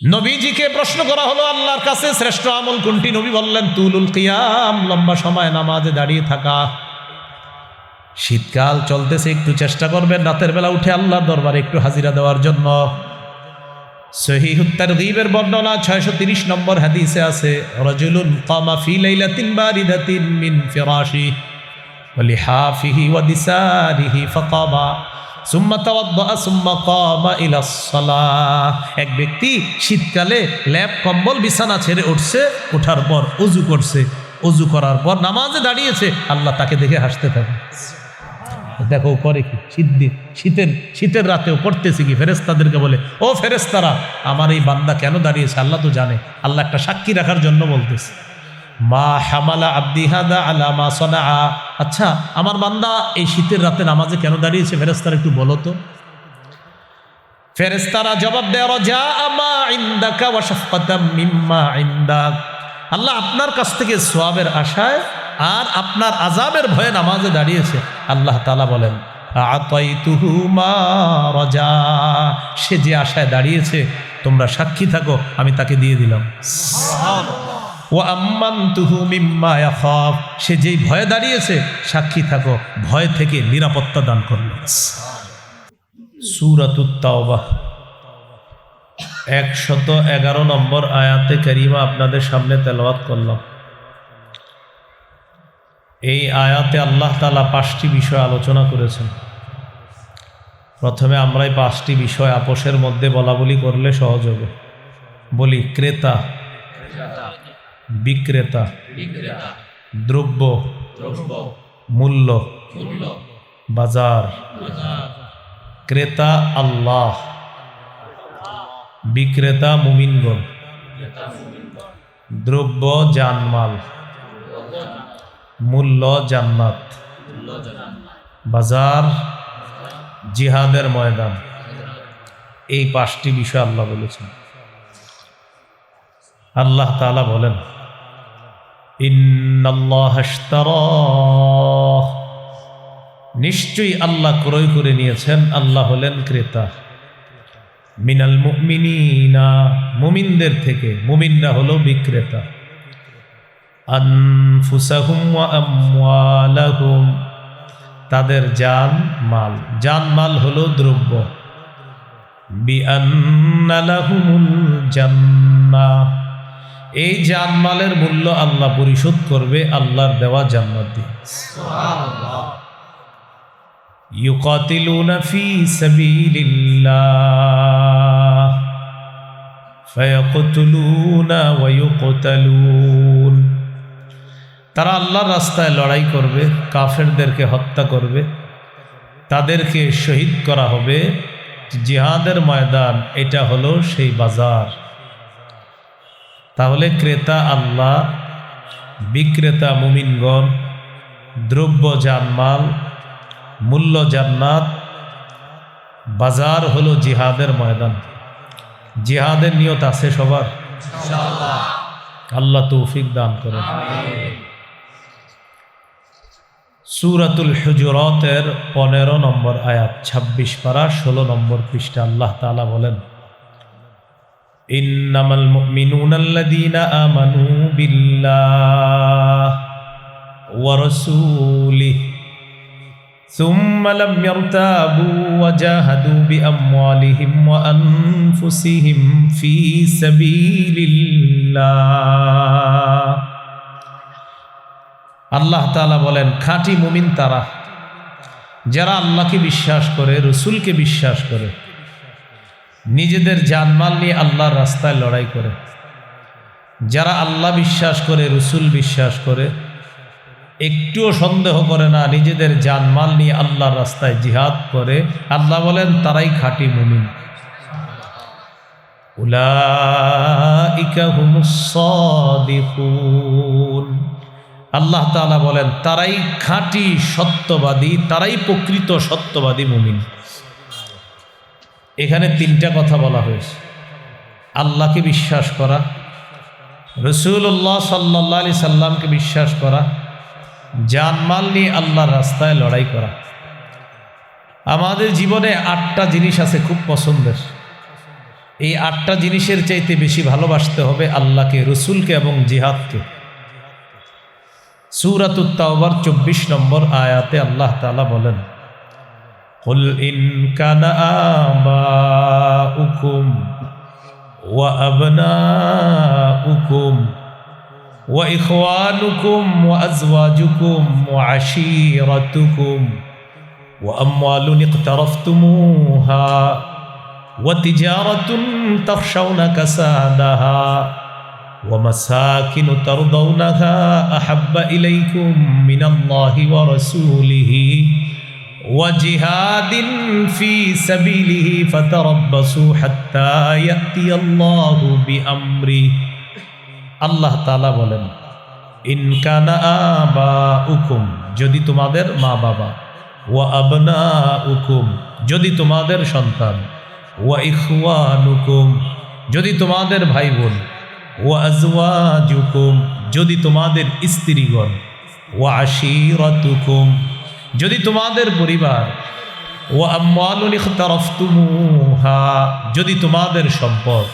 নবীজিকে প্রশ্ন করা হলো আল্লাহর কাছে শ্রেষ্ঠ আমল কোনটি? নবী বললেন তুলুল কিয়াম, লম্বা সময় নামাজে দাঁড়িয়ে থাকা। শীতকাল চলতেছে, একটু চেষ্টা করবেন রাতের বেলা উঠে আল্লাহর দরবারে একটু হাজিরা দেওয়ার জন্য। সহিহুত তারগীবের বর্ণনা 630 নম্বর হাদিসে আছে, রাজুলুন কামা ফি লাইলাতিন বারিদাতিন মিন ফিরাশি ওয়া লিহাফিহি ওয়া দিসারিহি ফাকামা সুম্মা তাওয়াদ্দা সুম্মা কামা ইলাস সালাহ। এক ব্যক্তি শীতকালে ল্যাপ কম্বল বিছানা ছেড়ে উঠছে, ওঠার পর ওযু করছে, ওযু করার পর নামাজে দাঁড়িয়েছে, আল্লাহ তাকে দেখে হাসতে থাকে। দেখো করে কি, শীতের রাতেও করতেছে কি? ফেরেশতাদেরকে বলে, ও ফেরেশতারা, আমার এই বান্দা কেন দাঁড়িয়েছে আল্লাহ তো জানে। আল্লাহ একটা সাক্ষী রাখার জন্য বলতেছে, মা হামালা আব্দি হাদা আলা মা সানা। আচ্ছা, আমার বান্দা এই শীতের রাতে নামাজে কেন দাঁড়িয়েছে? ফেরেশতারা একটু বলো তো। ফেরেশতারা জবাব দেয়, রাজা মা ইনদাকা ওয়া শাফকাতাম মিম্মা ইনদাক। আল্লাহ আপনার কাছ থেকে সওয়াবের আশায় আর আপনার আযাবের ভয়ে নামাজে দাঁড়িয়েছে। আল্লাহ তাআলা বলেন, আতাইতুহু মা রাজা। সে যে আশায় দাঁড়িয়েছে তোমরা সাক্ষী থাকো, আমি তাকে দিয়ে দিলাম। ওয়া আম্মানতুহু মিম্মা ইয়াখাফ। সে যেই ভয়ে দাঁড়িয়েছে সাক্ষী থাকো, ভয় থেকে নিরাপত্তা দান করলাম। সূরাতুত তাওবাহ 111 নম্বর আয়াতে কারিমা আপনাদের সামনে তেলাওয়াত করলাম। এই আয়াতে আল্লাহ তাআলা 5টি বিষয় আলোচনা করেছেন। প্রথমে আমরা এই 5টি বিষয় আপোষের মধ্যে বলাবলি করলে সহজ হবে। বলি, ক্রেতা, বিক্রেতা, দ্রব্য, মূল্য, বাজার। ক্রেতা আল্লাহ, বিক্রেতা মুমিনগণ, দ্রব্য জানমাল, মূল্য জান্নাত, বাজার জিহাদের ময়দান। এই 5টি বিষয় আল্লাহ বলেছেন। আল্লাহ তাআলা বলেন, ইন্নাল্লাহা আশতারা, নিশ্চয়ই আল্লাহ ক্রয় করে নিয়েছেন, আল্লাহ হলেন ক্রেতা। মিনাল মুমিনিনা, মুমিনদের থেকে, মুমিনরা হলো বিক্রেতা। আনফুসাহুম ওয়া আমওয়ালাহুম, তাদের জানমাল, জানমাল হলো দ্রব্য। বিআন্না লাহুমুল জান্নাহ, এই জানমালের মূল্য আল্লাহ পরিশোধ করবে আল্লাহর দেওয়া জান্নাত দিয়ে। সুবহানাল্লাহ। ইউকাতিলুনা ফি সাবিলিল্লাহ ফায়াকতুলুনা ওয়া ইউকতালুন, তারা আল্লাহর রাস্তায় লড়াই করবে, কাফেরদেরকে হত্যা করবে, তাদেরকে শহীদ করা হবে। জিহাদের ময়দান এটা হলো সেই বাজার। তাহলে ক্রেতা আল্লাহ, বিক্রেতা মুমিনগণ, দ্রব্য জানমাল, মূল্য জান্নাত, বাজার হলো জিহাদের ময়দান। জিহাদের নিয়ত আছে সবার ইনশাআল্লাহ। আল্লাহ তৌফিক দান করেন। সূরাতুল হুজুরাতের 15 নম্বর আয়াত, 26 পারা 16 নম্বর পৃষ্ঠা। আল্লাহ তাআলা বলেন, ইন্নামাল মুমিনুনাল্লাযীনা আমানু বিল্লাহি ওয়া রাসূলিহি সুম্মা লাম ইয়ারতাবু ওয়া জাহাদু বিআমওয়ালিহিম ওয়া আনফুসিহিম ফি সাবিলিল্লাহ। আল্লাহ তাআলা বলেন, খাঁটি মুমিন তারা যারা আল্লাহকে বিশ্বাস করে, রসুলকে বিশ্বাস করে, নিজেদের জানমাল নিয়ে আল্লাহর রাস্তায় লড়াই করে। যারা আল্লাহ বিশ্বাস করে, রসুল বিশ্বাস করে, একটুও সন্দেহ করে না, নিজেদের জানমাল নিয়ে আল্লাহর রাস্তায় জিহাদ করে, আল্লাহ বলেন তারাই খাঁটি মুমিন। উলাইকা হুমুস সাদিকুন, আল্লাহ তাআলা বলেন তারাই খাঁটি সত্যবাদী, তারাই প্রকৃত সত্যবাদী মুমিন। এখানে 3টা কথা বলা হয়েছে। আল্লাহকে বিশ্বাস করা, রাসূলুল্লাহ সাল্লাল্লাহু আলাইহি সাল্লামকে বিশ্বাস করা, জানমাল নিয়ে আল্লাহর রাস্তায় লড়াই করা। আমাদের জীবনে 8টা জিনিস আছে খুব পছন্দের। এই 8টা জিনিসের চাইতে বেশি ভালোবাসতে হবে আল্লাহকে, রসুলকে এবং জিহাদকে। সূরাতুত তাওবার 24 নম্বর আয়াতে আল্লাহ তাআলা বলেন, কুল ইন কানা আবাউকুম ওয়া আবনাউকুম ওয়া ইখওয়ানুকুম ওয়া আজওয়াজুকুম ওয়া আশীরাতুকুম ওয়া আমওয়ালুন ইকতারাফতুমুহা ওয়া তিজারাতুন তাখশাউনা কাসাদাহা ওয়া মাসাকিনু তারদাউনাহা আহাব্বা ইলাইকুম মিনাল্লাহি ওয়া রাসূলিহি ওয়া জিহাদিন ফি সাবিলিহি ফাতারাব্বাসু হাত্তা ইয়াতিয়াল্লাহু বিআমরি। আল্লাহ তাআলা বলেন, ইন কানা আবাউকুম, যদি তোমাদের মা বাবা, ওয়া আবনাউকুম, যদি তোমাদের সন্তান, ওয়া ইখওয়ানুকুম, যদি তোমাদের ভাই বোন, ওয়া আজওয়াজুকুম, যদি তোমাদের স্ত্রীগণ, ওয়া আশীরাতুকুম, যদি তোমাদের পরিবার, ওয়া আমওয়ালুন ইখতারাফতুমুহা, যদি তোমাদের সম্পদ,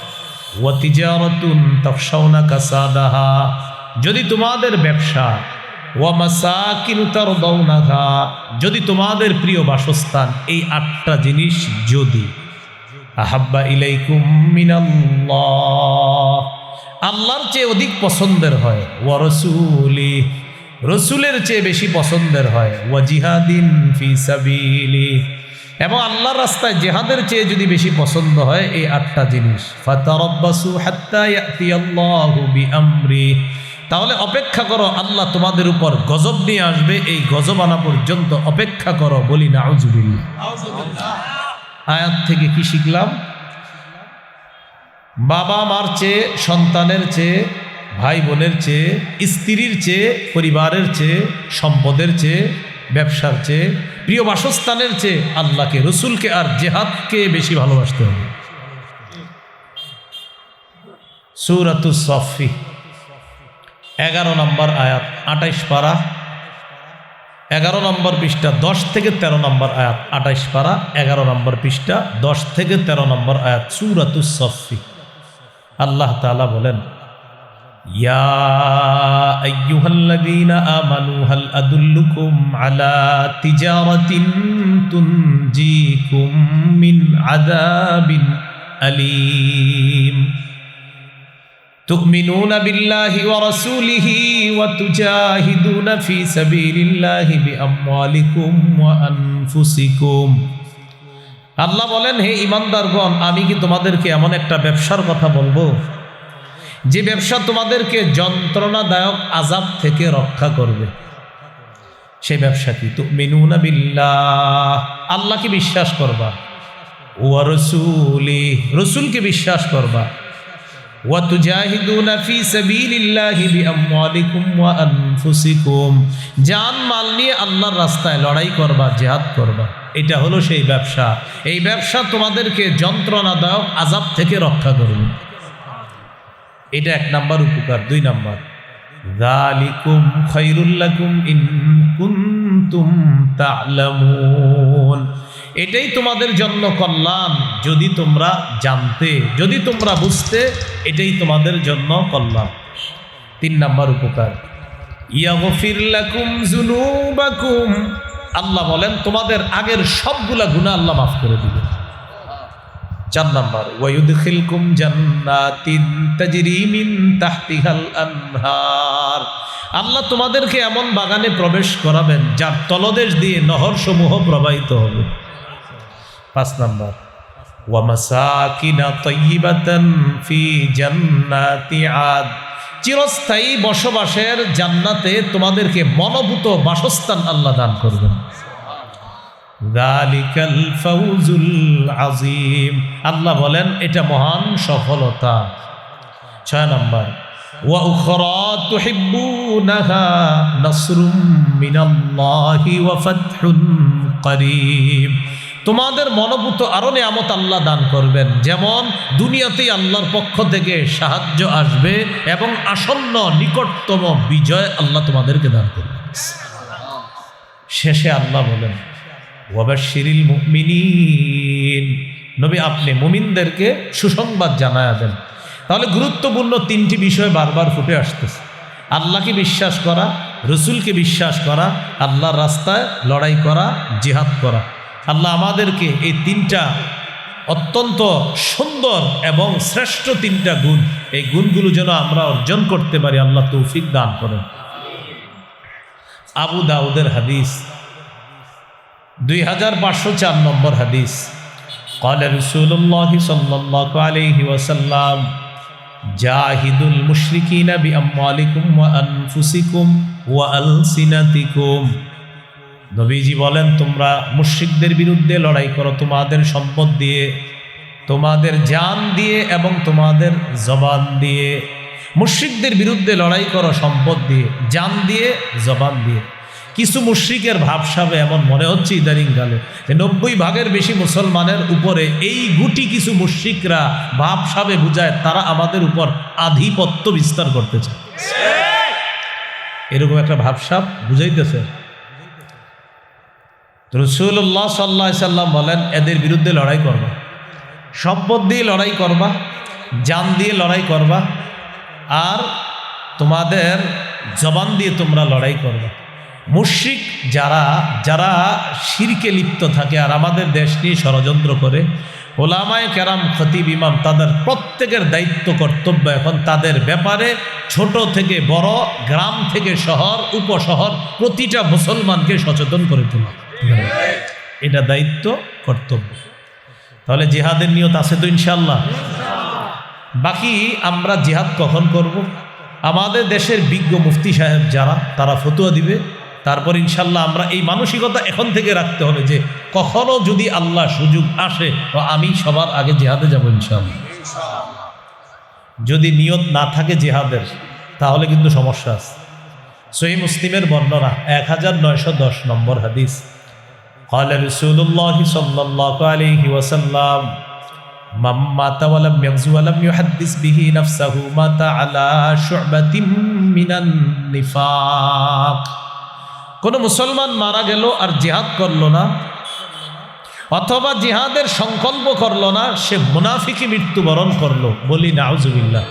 ওয়া তিজারাতুন তাখশাউনা কাসাদাহা, যদি তোমাদের ব্যবসা, ওয়া মাসাকিনু তারদাউনাহা, যদি তোমাদের প্রিয় বাসস্থান, এই 8টা জিনিস যদি আহাব্বা ইলাইকুম মিনাল্লাহ, আল্লাহর চেয়ে অধিক পছন্দের হয়, ওয়া রাসূলি, রসুলের চেয়ে বেশি পছন্দের হয়, ওয়া জিহাদিন ফি সাবিলি, এবং আল্লাহর রাস্তায় জিহাদের চেয়ে যদি বেশি পছন্দ হয় এই 8টা জিনিস, ফাতারাব্বাসু হাত্তা ইয়াতিয়াল্লাহু বিআমরি, তাহলে অপেক্ষা করো, আল্লাহ তোমাদের উপর গজব নিয়ে আসবে, এই গজব আনা পর্যন্ত অপেক্ষা করো। বলি নাউজুবিল্লাহ। আয়াত থেকে কি শিখলাম? বাবা মার চেয়ে, সন্তানের চেয়ে, ভাই বোনের চেয়ে, স্ত্রীর চেয়ে, পরিবারের চেয়ে, সম্পদের চেয়ে, ব্যবসার চেয়ে, প্রিয় বাসস্থানের চেয়ে আল্লাহকে, রসুলকে আর জিহাদকে বেশি ভালোবাসতে হবে। সূরাতুস সাফফি 11 নম্বর আয়াত, 28 পারা, 11 নম্বর পৃষ্ঠা, 10 থেকে 13 নম্বর আয়াত, 28 পারা 11 নম্বর পৃষ্ঠা, 10 থেকে 13 নম্বর আয়াত, সূরাতুস সাফফি। আল্লাহ তাআলা বলেন, ইয়া আইয়ুহাল্লাযীনা আমানু হাল আদুল্লুকুম আলা তিজারাতিন তুনজিকুম মিন আযাবিন আলীম তুমিনুনা বিল্লাহি ওয়া রাসূলিহি ওয়া তুজাহিদুনা ফি সাবিলিল্লাহি বিআমওয়ালিকুম ওয়া আনফুসিকুম। আল্লাহ বলেন, হে ঈমানদারগণ, আমি কি তোমাদেরকে এমন একটা ব্যবসার কথা বলবো যে ব্যবসা তোমাদেরকে যন্ত্রণাদায়ক আযাব থেকে রক্ষা করবে। সেই ব্যবসা কি? তুমিনুনা বিল্লাহ, আল্লাহকে বিশ্বাস করবা, ওয়া রাসূলি, রাসূলকে বিশ্বাস করবা, ওয়া তুজাহিদুনা ফি সাবিলিল্লাহি বিআমওয়ালিকুম ওয়া আনফুসিকুম, জান মাল নিয়ে আল্লাহর রাস্তায় লড়াই করবা, জিহাদ করবা। এটা হলো সেই ব্যবসা। এই ব্যবসা তোমাদেরকে যন্ত্রণাদায়ক আযাব থেকে রক্ষা করবে। এটা 1 নাম্বার উপকার। 2 নাম্বার, যালিকুম খায়রুল লাকুম ইন কুনতুম তা'লামুন, এটাই তোমাদের জন্য কল্যাণ যদি তোমরা জানতে, যদি তোমরা বুঝতে, এটাই তোমাদের জন্য কল্যাণ। 3 নাম্বার উপকার, ইয়াগফির লাকুম যুনুবাকুম, আল্লাহ বলেন তোমাদের আগের সবগুলা গুনাহ আল্লাহ মাফ করে দিবে। 4 নাম্বার, ওয়ায়ুদখিলকুম জান্নাতিন তাজরি মিন তাহতিহাল আনহার, আল্লাহ তোমাদেরকে এমন বাগানে প্রবেশ করাবেন যার তলদেশ দিয়ে নহরসমূহ প্রবাহিত হবে। 5 নাম্বার, ওয়া মাসাকিনা তাইয়্যিবাতান ফি জান্নাতি আদ, চিরস্থায়ী বসবাসের জান্নাতে তোমাদেরকে মনোভূত বাসস্থান আল্লাহ দান করবেন। যালিকাল ফাউজুল আযীম, আল্লাহ বলেন এটা মহান সফলতা। 6 নাম্বার, ওয়া উখরা তুহিব্বুনাহা নাসরুম মিনাল্লাহি ওয়া ফাতহুন করিব, তোমাদের মনোভূত আরো নিয়ামত আল্লাহ দান করবেন, যেমন দুনিয়াতেই আল্লাহর পক্ষ থেকে সাহায্য আসবে এবং আসন্ন নিকটতম বিজয় আল্লাহ তোমাদেরকে দান করবেন। শেষে আল্লাহ বলেন, ওয়াবাশশিরিল মুমিনিন, নবী আপনি মুমিনদেরকে সুসংবাদ জানায়া দেন। তাহলে গুরুত্বপূর্ণ তিনটি বিষয় বারবার ফুটে আসতেছে: আল্লাহকে বিশ্বাস করা, রসুলকে বিশ্বাস করা, আল্লাহর রাস্তায় লড়াই করা, জিহাদ করা। আল্লাহ আমাদেরকে এই তিনটা অত্যন্ত সুন্দর এবং শ্রেষ্ঠ তিনটা গুণ, এই গুণগুলো যেন আমরা অর্জন করতে পারি, আল্লাহ তৌফিক দান করেন। আবু দাউদের হাদিস 2504 নম্বর হাদিস। قال رسول الله صلى الله عليه وسلم جاهدوا المشركين بأموالكم وأنفسكم وألسنتكم। নবীজি বলেন, তোমরা মুশরিকদের বিরুদ্ধে লড়াই করো তোমাদের সম্পদ দিয়ে, তোমাদের জান দিয়ে এবং তোমাদের জবান দিয়ে। মুশরিকদের বিরুদ্ধে লড়াই করো সম্পদ দিয়ে, জান দিয়ে, জবান দিয়ে। কিছু মুশরিকের ভাবসাবে এমন মনে হচ্ছে ইদানিংকালে যে 90% বেশি মুসলমানের উপরে এই গুটি কিছু মুশরিকরা ভাবসাবে বুঝায় তারা আমাদের উপর আধিপত্য বিস্তার করতে চায়। এরকম একটা ভাবসাব বুঝাইতেছে। রাসূলুল্লাহ সাল্লাল্লাহু আলাইহি সাল্লাম বলেন, এদের বিরুদ্ধে লড়াই করবা, সম্পদ দিয়ে লড়াই করবা, জান দিয়ে লড়াই করবা, আর তোমাদের জবান দিয়ে তোমরা লড়াই করবা। মুশরিক যারা শিরকে লিপ্ত থাকে আর আমাদের দেশ নিয়ে ষড়যন্ত্র করে, ওলামায়ে কেরাম, খতিব, ইমাম, তাদের প্রত্যেকের দায়িত্ব কর্তব্য এখন তাদের ব্যাপারে ছোট থেকে বড়, গ্রাম থেকে শহর, উপশহর প্রতিটা মুসলমানকে সচেতন করে তোলা। এটা দায়িত্ব কর্তব্য। তাহলে জিহাদের নিয়ত আছে তো ইনশাআল্লাহ। বাকি আমরা জিহাদ কখন করব? আমাদের দেশের বিজ্ঞ মুফতি সাহেব যারা, তারা ফতোয়া দিবে, তারপর ইনশাল্লাহ আমরা এই মানসিকতা এখন থেকে রাখতে হবে যে কখনো যদি আল্লাহ সুযোগ আসে তো আমি সবার আগে জিহাদে যাব ইনশাআল্লাহ। যদি নিয়ত না থাকে জিহাদের, তাহলে কিন্তু সমস্যা আছে। সহিহ মুসলিমের বর্ণনা 1910 নম্বর হাদিস। قال رسول الله صلى الله عليه وسلم من مات ولم يغزو ولم يحدث به نفسه مات على شعبة من النفاق। কোন মুসলমান মারা গেল আর জিহাদ করলো না, অথবা জিহাদের সংকল্প করলো না, সে মুনাফিকি মৃত্যুবরণ করলো। বলি নাউজুবিল্লাহ।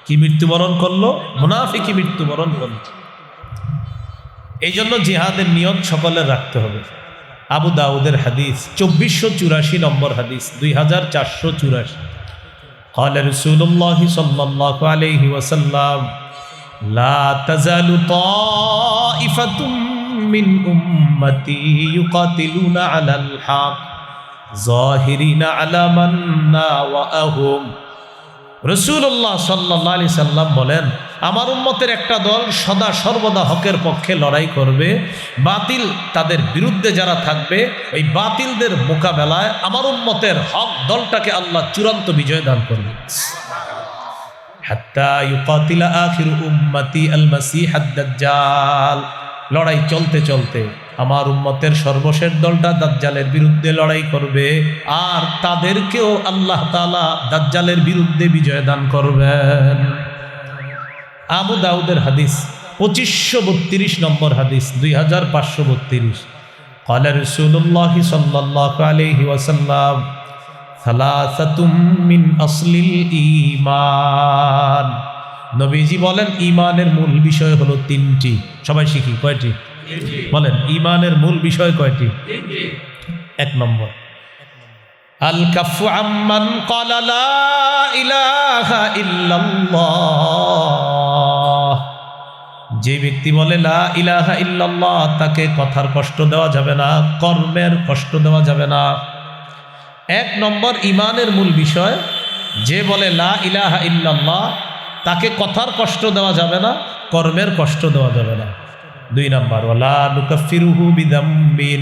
কি মৃত্যুবরণ করলো? মুনাফিকি মৃত্যুবরণ করলো। এই জন্য জিহাদের নিয়ত সকলের রাখতে হবে। আবু দাউদের হাদিস 2484 নম্বর হাদিস, 2484। قال رسول الله صلى الله عليه وسلم لا تزال طائفة من أمتي يقاتلون على الحق ظاهرين على من ناوأهم। রাসূলুল্লাহ সাল্লাল্লাহু আলাইহি সাল্লাম বলেন, আমার উম্মতের একটা দল সদা সর্বদা হকের পক্ষে লড়াই করবে, বাতিল তাদের বিরুদ্ধে যারা থাকবে ওই বাতিলদের মোকাবেলায় আমার উম্মতের হক দলটাকে আল্লাহ চূড়ান্ত বিজয় দান করবে। হাত্তা ইউকাতিলা আখিরু উম্মতি আল মাসিহ আদ-দাজ্জাল। লড়াই চলতে চলতে আমার উম্মতের সর্বশেষ দলটা দাজ্জালের বিরুদ্ধে লড়াই করবে, আর তাদেরকেও আল্লাহ তাআলা দাজ্জালের বিরুদ্ধে বিজয় দান করবেন। আবু দাউদের হাদিস 2532 নম্বর হাদিস, 2532। قال رسول الله صلى الله عليه وسلم ثلاثة من أصل الإيمان। নবীজি বলেন, ঈমানের মূল বিষয় হলো তিনটি। সবাই শিখি, কয়টি? বলেন, ঈমানের মূল বিষয় কয়টি? এক নম্বর, আল কাফু আম্মান ক্বালা লা ইলাহা ইল্লাল্লাহ। যে ব্যক্তি বলে লা ইলাহা ইল্লাল্লাহ, তাকে কথার কষ্ট দেওয়া যাবে না, কর্মের কষ্ট দেওয়া যাবে না। এক নম্বর ঈমানের মূল বিষয়, যে বলে লা ইলাহা ইল্লাল্লাহ তাকে কথার কষ্ট দেওয়া যাবে না, কর্মের কষ্ট দেওয়া যাবে না। দুই নম্বর, ওয়ালা নুকাফিরুহু বিযামবিন।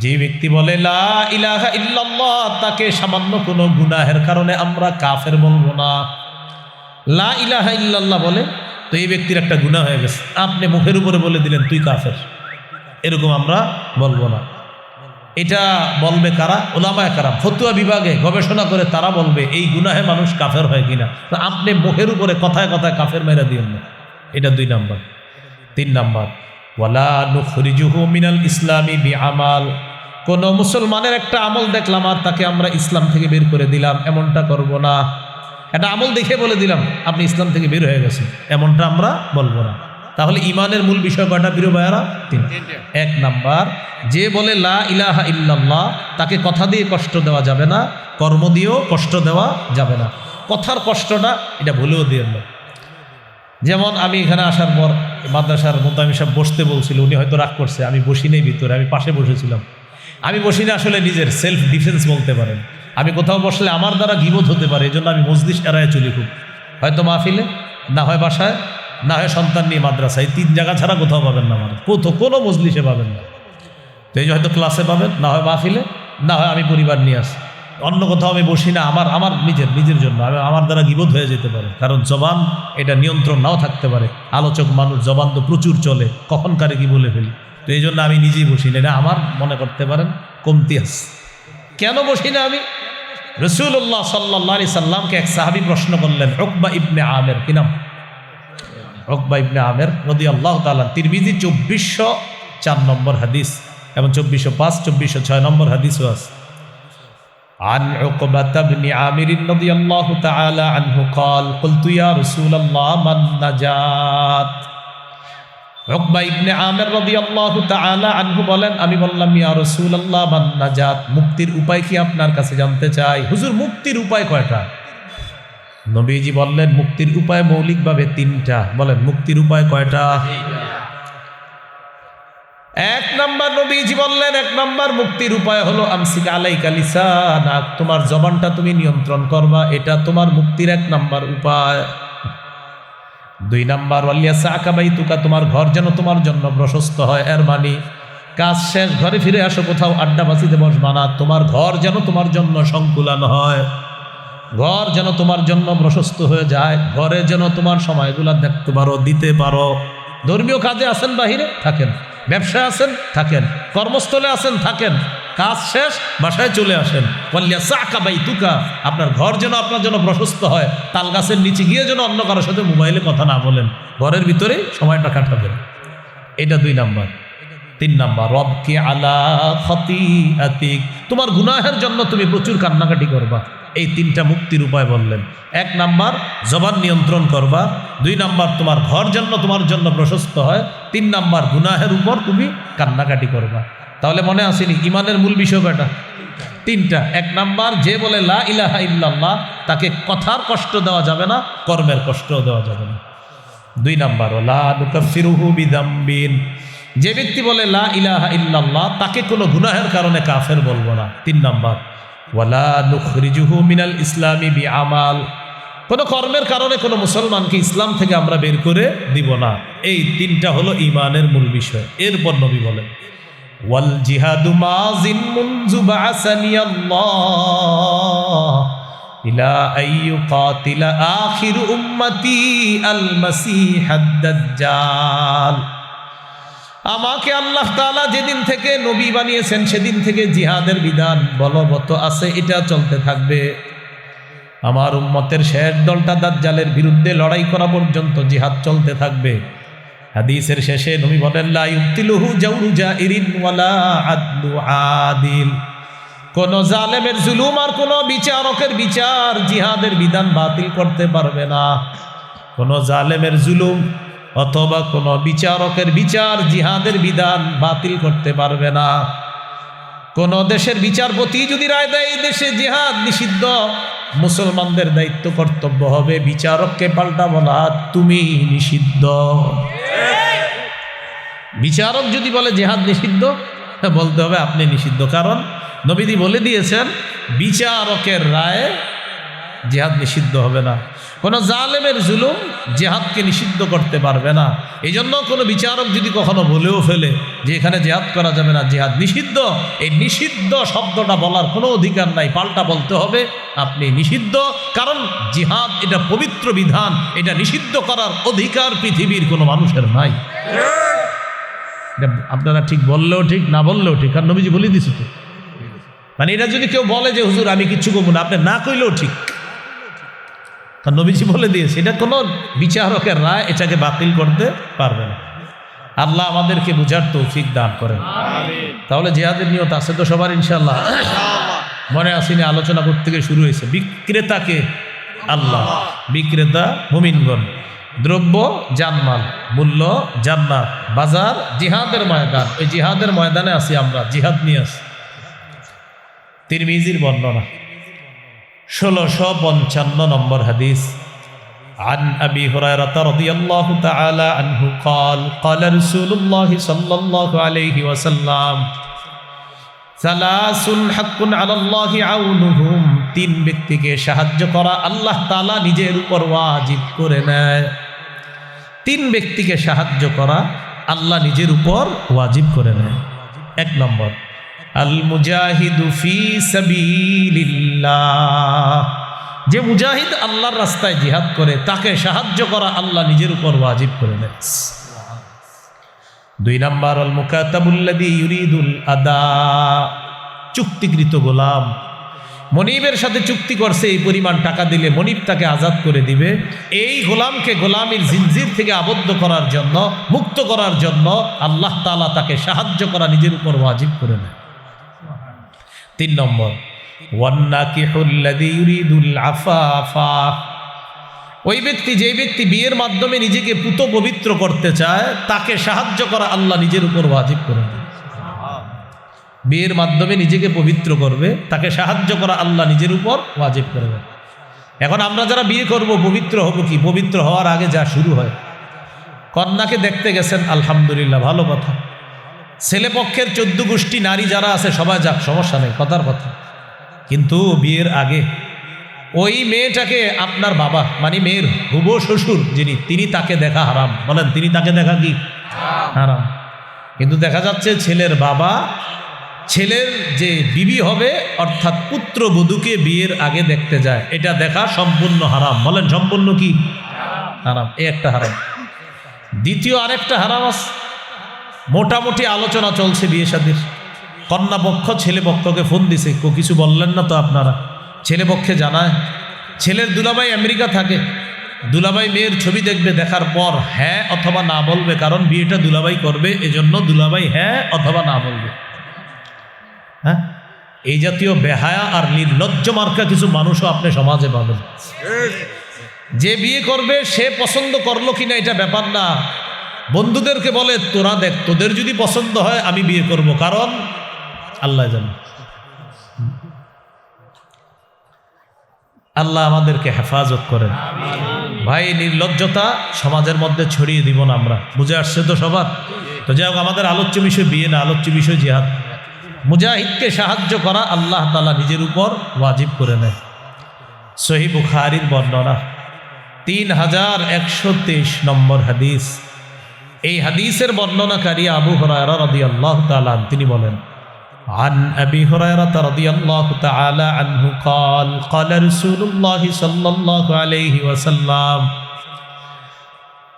যে ব্যক্তি বলে লা ইলাহা ইল্লাল্লাহ, তাকে সামান্য কোনো গুনাহের কারণে আমরা কাফের বলবো না। লা ইলাহা ইল্লাল্লাহ বলে তো এই ব্যক্তির একটা গুনাহ হয়ে গেছে, আপনি মুখের উপরে বলে দিলেন তুই কাফের, এরকম আমরা বলবো না। এটা বলবে কারা? উলামায়ে কেরাম, ফতোয়া বিভাগে গবেষণা করে তারা বলবে এই গুনাহে মানুষ কাফের হয় কিনা। তো আপনি মুখের উপরে কথায় কথায় কাফের মেরে দিয়েন না। এটা দুই নম্বর। তিন নম্বর, ওয়ালা নুখরিজুহু মিনাল ইসলামি বিআমাল। কোনো মুসলমানের একটা আমল দেখলাম আর তাকে আমরা ইসলাম থেকে বের করে দিলাম, এমনটা করব না। একটা আমল দেখে বলে দিলাম আপনি ইসলাম থেকে বের হয়ে গেছেন, এমনটা আমরা বলবো না। তাহলে ইমানের মূল বিষয় কয়টা প্রিয় ভাইয়ারা? তিনটা। এক নাম্বার, যে বলে লা ইলাহা ইল্লাল্লাহ তাকে কথা দিয়ে কষ্ট দেওয়া যাবে না, কর্ম দিয়েও কষ্ট দেওয়া যাবে না। কথার কষ্টটা এটা ভুলেও দিয়েন না। যেমন আমি এখানে আসার পর মাদ্রাসার মোতামি সাহেব বসতে বলছিল, উনি হয়তো রাগ করছে, আমি বসি নেই ভিতরে, আমি পাশে বসেছিলাম। আমি বসি না আসলে নিজের সেলফ ডিফেন্স বলতে পারেন। আমি কোথাও বসলে আমার দ্বারা গীবত হতে পারে, এই জন্য আমি মজলিস এড়ায় চলি খুব। হয়তো মাহফিলে, না হয় বাসায়, না হয় সন্তান নিয়ে মাদ্রাসায়, 3 জায়গা ছাড়া কোথাও পাবেন না, আমার কোনো মজলিসে পাবেন না। তো এই যে হয়তো ক্লাসে পাবেন, না হয় মাহফিলে, না হয় আমি পরিবার নিয়ে আসি। অন্য কোথাও আমি বসি না, আমার নিজের জন্য। আমার দ্বারা গীবত হয়ে যেতে পারে, কারণ জবান এটা নিয়ন্ত্রণ নাও থাকতে পারে। আলোচক মানুষ, জবান তো প্রচুর চলে, কখন কারে কি বলে ফেলি। তো এই জন্য আমি নিজেই বসি না, এটা আমার মনে করতে পারেন কমতি আছে। কেন বসি না আমি? রাসূলুল্লাহ সাল্লাল্লাহু আলাইহি সাল্লামকে এক সাহাবী প্রশ্ন করলেন, উকবা ইবনে আমের, কি নাম? উকবা ইবনে আমের রাদিয়াল্লাহু তাআলা। তিরমিজি 2404 নম্বর হাদিস এবং 2405, 2406 নম্বর হাদিসও আছে। عن عقبة بن عامر رضي الله تعالى عنه قال قلت يا رسول الله من نجات। উকবা ইবনে আমের রাদিয়াল্লাহু তাআলা আনহু বলেন, আমি বললাম ইয়া রাসূলুল্লাহ মান নাজাত, মুক্তির উপায় কি আপনার কাছে জানতে চাই। হুজুর মুক্তির উপায় কয়টা? নবীজি বললেন মুক্তির উপায় মৌলিকভাবে 3টা। বলেন মুক্তির উপায় কয়টা? এক নাম্বার, নবীজি বললেন 1 নাম্বার মুক্তির উপায় হলো আমসিক আলাইকা লিসানাক, তোমার জবানটা তুমি নিয়ন্ত্রণ করবা, এটা তোমার মুক্তির 1 নাম্বার উপায়। 2 নাম্বার ওয়ালিয়াসাকা বাইতুকা, তোমার ঘর যেন তোমার জন্য প্রশস্ত হয়। এর মানে কাজ শেষ ঘরে ফিরে আসো, কোথাও আড্ডা বাজিতে বসবা না, তোমার ঘর যেন তোমার জন্য সংকুলান হয়, ঘর যেন তোমার জন্য প্রশস্ত হয়ে যায়, ঘরে যেন তোমার সময়গুলা দেখতে পারো, দিতে পারো। ধর্মীয় কাজে আছেন, বাহিরে থাকেন, ব্যবসায় আছেন থাকেন, কর্মস্থলে আছেন থাকেন, কাজ শেষ বাসায় চলে আসেন। ওয়ালিয়াসাকা বাইতুকা, আপনার ঘর যেন আপনার জন্য প্রশস্ত হয়, তাল গাছের নিচে গিয়ে যেন অন্য কারোর সাথে মোবাইলে কথা না বলেন, ঘরের ভিতরেই সময়টা কাটাবেন। এটা 2 নাম্বার। 3 নাম্বার রবকি আলা খতিআতিক, তোমার গুনাহের জন্য তুমি প্রচুর কান্নাকাটি করবা। এই 3টা মুক্তির উপায় বললেন। 1 নাম্বার জবান নিয়ন্ত্রণ করবা, 2 নাম্বার তোমার ঘর যেন তোমার জন্য প্রশস্ত হয়, 3 নাম্বার গুনাহের উপর তুমি কান্নাকাটি করবা। তাহলে মনে আসেনি ইমানের মূল বিষয় কয়টা? 3টা। 1 নাম্বার, যে বলে লা ইলাহা ইল্লাল্লাহ তাকে কথার কষ্ট দেওয়া যাবে না, কর্মের কষ্টও দেওয়া যাবে না। 2 নাম্বার ওয়ালা নুকাফিরুহু বিযামবিন, যে ব্যক্তি বলে লা ইলাহা ইল্লাল্লাহ তাকে কোনো গুনাহের কারণে কাফের বলবো না। 3 নাম্বার ওয়ালা নুখরিজুহু মিনাল ইসলামি বিআমাল, কোনো কর্মের কারণে কোনো মুসলমানকে ইসলাম থেকে আমরা বের করে দিব না। এই 3টা হলো ইমানের মূল বিষয়। এরপর নবী বলেন ওয়াল জিহাদু মাযিন মুনযু বা'সানি আল্লাহ ইলা আইয়ুকাতিলা আখির উম্মতি আল মাসিহাদ দাজ্জাল, আমাকে আল্লাহ তাআলা যেদিন থেকে নবী বানিয়েছেন সেদিন থেকে জিহাদের বিধান বলবৎ আছে, এটা চলতে থাকবে। আমার উম্মতের শেষ দলটা দাজ্জালের বিরুদ্ধে লড়াই করা পর্যন্ত জিহাদ চলতে থাকবে। হাদিসের শেষে নবী বলেন লা ইউতিলুহু জাওরু জাইরিন ওয়ালা আদলু আদিল, কোন জালেমের জুলুম আর কোন বিচারকের বিচার জিহাদের বিধান বাতিল করতে পারবে না। কোন জালেমের জুলুম অথবা কোন বিচারকের বিচার জিহাদের বিধান বাতিল করতে পারবে না। কোন দেশের বিচারপতি যদি রায় দেয় এই দেশে জিহাদ নিষিদ্ধ, মুসলমানদের দায়িত্ব কর্তব্য হবে বিচারককে পাল্টা বলা তুমি নিষিদ্ধ। বিচারক যদি বলে জিহাদ নিষিদ্ধ, বলতে হবে আপনি নিষিদ্ধ, কারণ নবীজি বলে দিয়েছেন বিচারকের রায়ে জিহাদ নিষিদ্ধ হবে না। কোনো জালেমের জুলুম জিহাদকে নিষিদ্ধ করতে পারবে না। এই জন্য কোনো বিচারক যদি কখনো বলেও ফেলে যে এখানে জিহাদ করা যাবে না, জিহাদ নিষিদ্ধ, এই নিষিদ্ধ শব্দটা বলার কোনো অধিকার নাই, পাল্টা বলতে হবে আপনি নিষিদ্ধ, কারণ জিহাদ এটা পবিত্র বিধান, এটা নিষিদ্ধ করার অধিকার পৃথিবীর কোনো মানুষের নাই। আপনারা ঠিক বললেও ঠিক, না বললেও ঠিক, কারণ নবীজি বলে দিয়েছে তো। মানে এটা যদি কেউ বলে যে হুজুর আমি কিচ্ছু করবো না, আপনি না কইলেও ঠিক, কারণ নবীজি বলে দিয়েছে, এটা কোনো বিচারকের রায় এটাকে বাতিল করতে পারবে না। আল্লাহ আমাদেরকে বুঝার তৌফিক দান করেন। তাহলে জিহাদের নিয়ত আছে তো সবার ইনশাআল্লাহ? মনে আসেনি আলোচনা করতে গিয়ে শুরু হয়েছে। বিক্রেতাকে আল্লাহ, বিক্রেতা মুমিনগণ, দ্রব্য জানমাল, মূল্য জান্নাত, বাজার জিহাদের ময়দান। ওই জিহাদের ময়দানে আছি আমরা, জিহাদ নিয়ে আসি। তিরমিজির বর্ণনা 1655 নম্বর হাদিস। عن أبي هريرة رضي الله تعالى عنه قال قال رسول الله صلى الله عليه وسلم ثلاث حق على الله عونهم তিন ব্যক্তিকে সাহায্য করা আল্লাহ তাআলা নিজের উপর ওয়াজিব করে নেয়। তিন ব্যক্তিকে সাহায্য করা আল্লাহ নিজের উপর ওয়াজিব করে নেয়। এক নম্বর, আল মুজাহিদু ফি সাবিলিল্লাহ, যে মুজাহিদ আল্লাহর রাস্তায় জিহাদ করে তাকে সাহায্য করা আল্লাহ নিজের উপর ওয়াজিব করে নেয়। দুই নম্বর, আল মুকাতাবুল্লাযী ইউরিদুল আদা, চুক্তিকৃত গোলাম, মনিবের সাথে চুক্তি করছে এই পরিমাণ টাকা দিলে মনিব তাকে আজাদ করে দিবে। এই গোলামকে গোলামির জিনজির থেকে আবদ্ধ করার জন্য, মুক্ত করার জন্য আল্লাহ তাআলা তাকে সাহায্য করা নিজের উপর ওয়াজিব করে নেয়। তিন নম্বর, ওয়ান্নাকিহুল্লাযী ইউরিদুল আফাফা, ওই ব্যক্তি, যে ব্যক্তি বিয়ের মাধ্যমে নিজেকে পুত পবিত্র করতে চায় তাকে সাহায্য করা আল্লাহ নিজের উপর ওয়াজিব করে নেয়। বিয়ের মাধ্যমে নিজেকে পবিত্র করবে তাকে সাহায্য করা আল্লাহ নিজের উপর ওয়াজিব করে নেয়। এখন আমরা যারা বিয়ে করব পবিত্র হব কি? পবিত্র হওয়ার আগে যা শুরু হয়, কন্যাকে দেখতে গেছেন, আলহামদুলিল্লাহ, ভালো কথা। ছেলে পক্ষের 14 গোষ্ঠী নারী যারা আছে সবাই যাক, সমস্যা নেই, কথার কথা। কিন্তু বিয়ের আগে ওই মেয়েটাকে আপনার বাবা, মানে মেয়ের হুবো শ্বশুর যিনি, তিনি তাকে দেখা হারাম। বলেন, তিনি তাকে দেখা কি হারাম? কিন্তু দেখা যাচ্ছে ছেলের বাবা ছেলের যে বিবি হবে অর্থাৎ পুত্রবধূকে বিয়ের আগে দেখতে যায়, এটা দেখা সম্পূর্ণ হারাম। বলেন, সম্পূর্ণ কি হারাম? এই একটা হারাম। দ্বিতীয় আরেকটা হারাম আছে, মোটামুটি আলোচনা চলছে বিয়ে শাদীর, কন্যা পক্ষ ছেলে পক্ষকে ফোন দিছে, কিছু বললেন না তো আপনারা? ছেলে পক্ষে জানায়, ছেলের দুলাভাই আমেরিকা থাকে, দুলাভাই মেয়ের ছবি দেখবে, দেখার পর হ্যাঁ অথবা না বলবে, কারণ বিয়েটা দুলাভাই করবে, এজন্য দুলাভাই হ্যাঁ অথবা না বলবে। হ্যাঁ, এই জাতীয় বেহায়া আর নির্লজ্জ মার্কা কিছু মানুষও আপনি সমাজে পাবেন। যে বিয়ে করবে সে পছন্দ করলো কিনা এটা ব্যাপার না, বন্ধুদেরকে বলে তোরা দেখ, তোদের যদি পছন্দ হয় আমি বিয়ে করব, কারণ আল্লাহ জানে। আল্লাহ আমাদেরকে হেফাজত করেন। ভাই, নির্লজ্জতা সমাজের মধ্যে ছড়িয়ে দিব না আমরা, বুঝে আসছে তো সবার? তো যাই হোক, আমাদের আলোচ্য বিষয় বিয়ে না, আলোচ্য বিষয় জিহাদ। মুজাহিদকে সাহায্য করা আল্লাহ তাআলা নিজের উপর ওয়াজিব করে নেয়। সহিহ বুখারীর বর্ণনা 3123 নম্বর হাদিস। এই হাদিসের বর্ণনাকারী আবু হুরায়রা রাদিয়াল্লাহু তাআলা তিনি বলেন, عن أبي هريرة رضي الله تعالى عنه قال قال رسول الله صلى الله عليه وسلم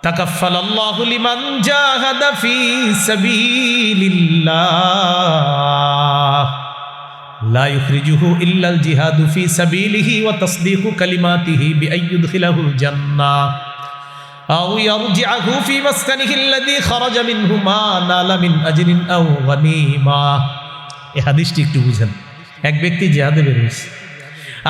تكفل الله لمن جاهد في سبيل الله لا يخرجه إلا الجهاد في سبيله وتصديق كلماته بأن يدخله الجنة أو يرجعه في مسكنه الذي خرج منه ما نال من أجر أو غنيمة। এই হাদিসটি একটু বুঝেন। এক ব্যক্তি জিহাদে বের হয়েছে,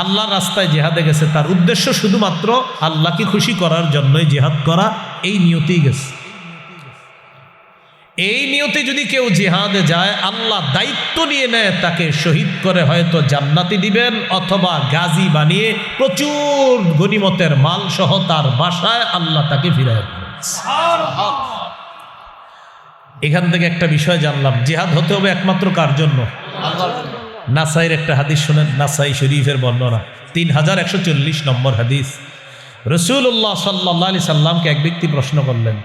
আল্লাহর রাস্তায় জিহাদে গেছে, তার উদ্দেশ্য শুধুমাত্র আল্লাহকে খুশি করার জন্যই জিহাদ করা, এই নিয়তেই গেছে। এই নিয়তে যদি কেউ জিহাদে যায়, আল্লাহ দায়িত্ব নিয়ে নেয় তাকে শহীদ করে হয়তো জান্নাতি দিবেন, অথবা গাজী বানিয়ে প্রচুর গনিমতের মাল সহ তার বাসায় আল্লাহ তাকে ফিরায় দেবেন। এখান থেকে একটা বিষয় জানলাম, জিহাদ হতে হবে একমাত্র কার জন্য? নাসাইর একটা হাদিস শোনেন, নাসাই শরীফের বর্ণনা 3140 নম্বর হাদিস। রাসূলুল্লাহ সাল্লাল্লাহু আলাইহি সাল্লামকে এক ব্যক্তি প্রশ্ন করলেন,